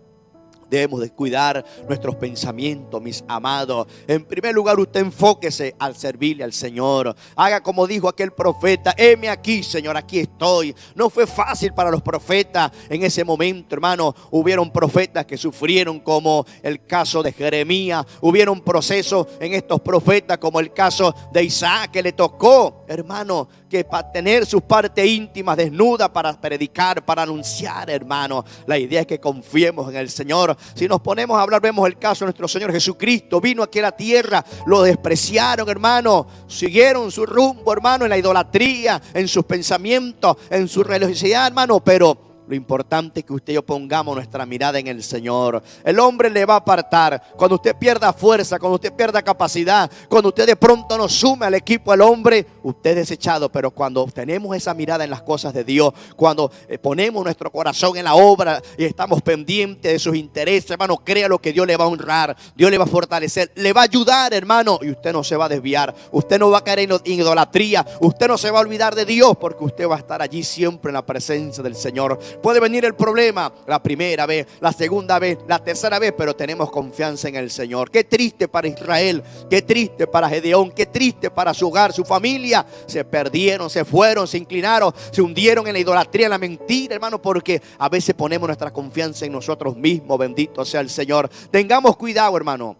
Debemos de cuidar nuestros pensamientos, mis amados. En primer lugar, usted enfóquese al servirle al Señor. Haga como dijo aquel profeta: heme aquí, Señor, aquí estoy. No fue fácil para los profetas en ese momento, hermano. Hubieron profetas que sufrieron, como el caso de Jeremías. Hubieron procesos en estos profetas, como el caso de Isaac, que le tocó, hermano, que para tener sus partes íntimas desnudas para predicar, para anunciar, hermano. La idea es que confiemos en el Señor. Si nos ponemos a hablar, vemos el caso de nuestro Señor Jesucristo. Vino aquí a la tierra, lo despreciaron, hermano. Siguieron su rumbo, hermano, en la idolatría, en sus pensamientos, en su religiosidad, hermano. Pero lo importante es que usted y yo pongamos nuestra mirada en el Señor. El hombre le va a apartar. Cuando usted pierda fuerza, cuando usted pierda capacidad, cuando usted de pronto no sume al equipo del hombre, usted es desechado. Pero cuando tenemos esa mirada en las cosas de Dios, cuando ponemos nuestro corazón en la obra y estamos pendientes de sus intereses, hermano, créalo que Dios le va a honrar, Dios le va a fortalecer, le va a ayudar, hermano, y usted no se va a desviar. Usted no va a caer en idolatría. Usted no se va a olvidar de Dios, porque usted va a estar allí siempre en la presencia del Señor. Puede venir el problema la primera vez, la segunda vez, la tercera vez, pero tenemos confianza en el Señor. Qué triste para Israel, qué triste para Gedeón, qué triste para su hogar, su familia. Se perdieron, se fueron, se inclinaron, se hundieron en la idolatría, en la mentira, hermano, porque a veces ponemos nuestra confianza en nosotros mismos. Bendito sea el Señor. Tengamos cuidado, hermano.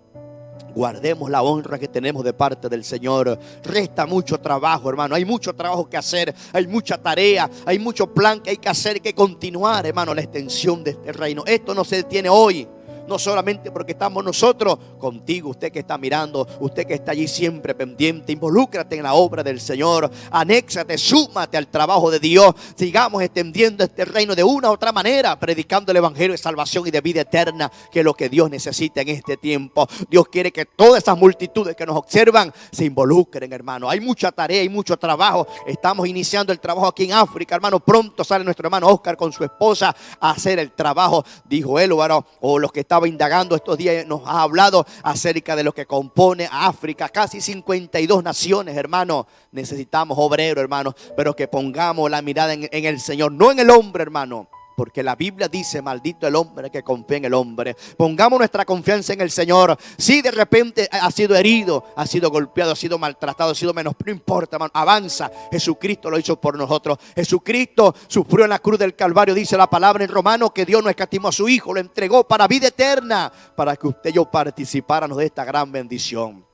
Guardemos la honra que tenemos de parte del Señor. Resta mucho trabajo, hermano. Hay mucho trabajo que hacer. Hay mucha tarea. Hay mucho plan que hay que hacer. Hay que continuar, hermano, la extensión de este reino. Esto no se detiene hoy. No solamente porque estamos nosotros contigo, usted que está mirando, usted que está allí siempre pendiente. Involúcrate en la obra del Señor. Anéxate, súmate al trabajo de Dios. Sigamos extendiendo este reino de una u otra manera, predicando el evangelio de salvación y de vida eterna, que es lo que Dios necesita en este tiempo. Dios quiere que todas esas multitudes que nos observan se involucren, hermano. Hay mucha tarea, hay mucho trabajo. Estamos iniciando el trabajo aquí en África, hermano. Pronto sale nuestro hermano Oscar con su esposa a hacer el trabajo. Dijo él, o los que estaba indagando estos días, nos ha hablado acerca de lo que compone a África. Casi 52 naciones, hermano. Necesitamos obreros, hermano, pero que pongamos la mirada en el Señor, no en el hombre, hermano. Porque la Biblia dice: maldito el hombre que confía en el hombre. Pongamos nuestra confianza en el Señor. Si de repente ha sido herido, ha sido golpeado, ha sido maltratado, ha sido menos, no importa, hermano, avanza. Jesucristo lo hizo por nosotros. Jesucristo sufrió en la cruz del Calvario. Dice la palabra en Romanos que Dios no escatimó a su Hijo, lo entregó para vida eterna, para que usted y yo participáramos de esta gran bendición.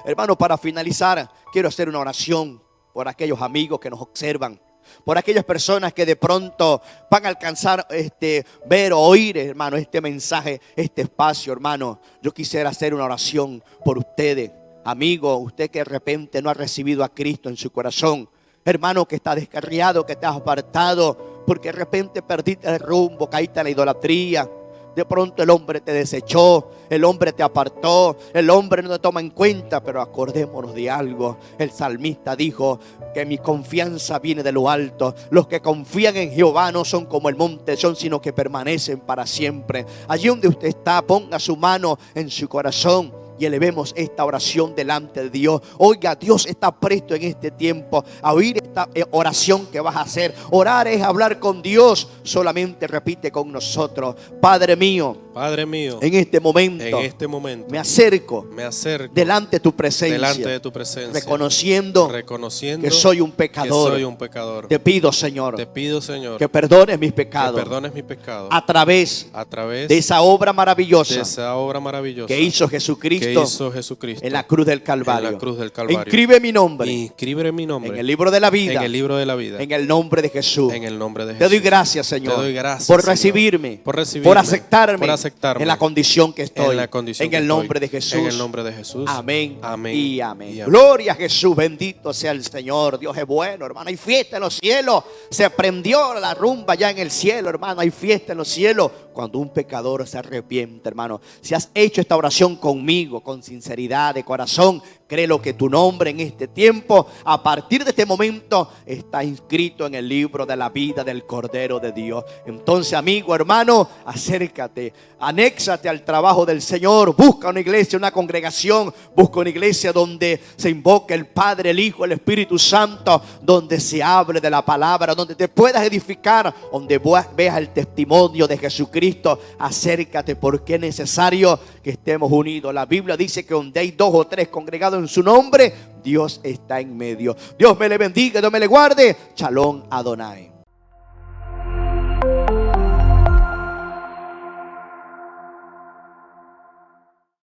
Hermano, para finalizar, quiero hacer una oración por aquellos amigos que nos observan, por aquellas personas que de pronto van a alcanzar ver o oír, hermano, este mensaje, este espacio, hermano. Yo quisiera hacer una oración por ustedes, amigo, usted que de repente no ha recibido a Cristo en su corazón, hermano, que está descarriado, que te has apartado, porque de repente perdiste el rumbo, caíste en la idolatría. De pronto el hombre te desechó, el hombre te apartó, el hombre no te toma en cuenta. Pero acordémonos de algo. El salmista dijo que mi confianza viene de lo alto. Los que confían en Jehová no son como el monte Sión, sino que permanecen para siempre. Allí donde usted está, ponga su mano en su corazón y elevemos esta oración delante de Dios. Oiga, Dios está presto en este tiempo a oír esta oración que vas a hacer. Orar es hablar con Dios. Solamente repite con nosotros: Padre mío, en este momento, me acerco delante de tu presencia, reconociendo que soy un pecador. Te pido, Señor, que perdones mis pecados, a través de esa obra maravillosa que hizo Jesucristo en la cruz del Calvario. Inscribe mi nombre en el libro de la vida, en el nombre de Jesús. Te doy gracias, Señor, por recibirme, por aceptarme en la condición que estoy, en el nombre de Jesús. Amén, amén y amén. Gloria a Jesús, bendito sea el Señor. Dios es bueno, hermano. Hay fiesta en los cielos. Se prendió la rumba ya en el cielo, hermano. Hay fiesta en los cielos. cuando un pecador se arrepiente, hermano. Si has hecho esta oración conmigo, con sinceridad de corazón, créelo que tu nombre en este tiempo, a partir de este momento, está inscrito en el libro de la vida del Cordero de Dios. Entonces, amigo, hermano, acércate, anéxate al trabajo del Señor. Busca una iglesia, una congregación. Busca una iglesia donde se invoque el Padre, el Hijo, el Espíritu Santo, donde se hable de la palabra, donde te puedas edificar, donde veas el testimonio de Jesucristo. Acércate, porque es necesario que estemos unidos. La Biblia dice que donde hay 2 o 3 congregados en su nombre, Dios está en medio. Dios me le bendiga, Dios me le guarde. Shalom Adonai.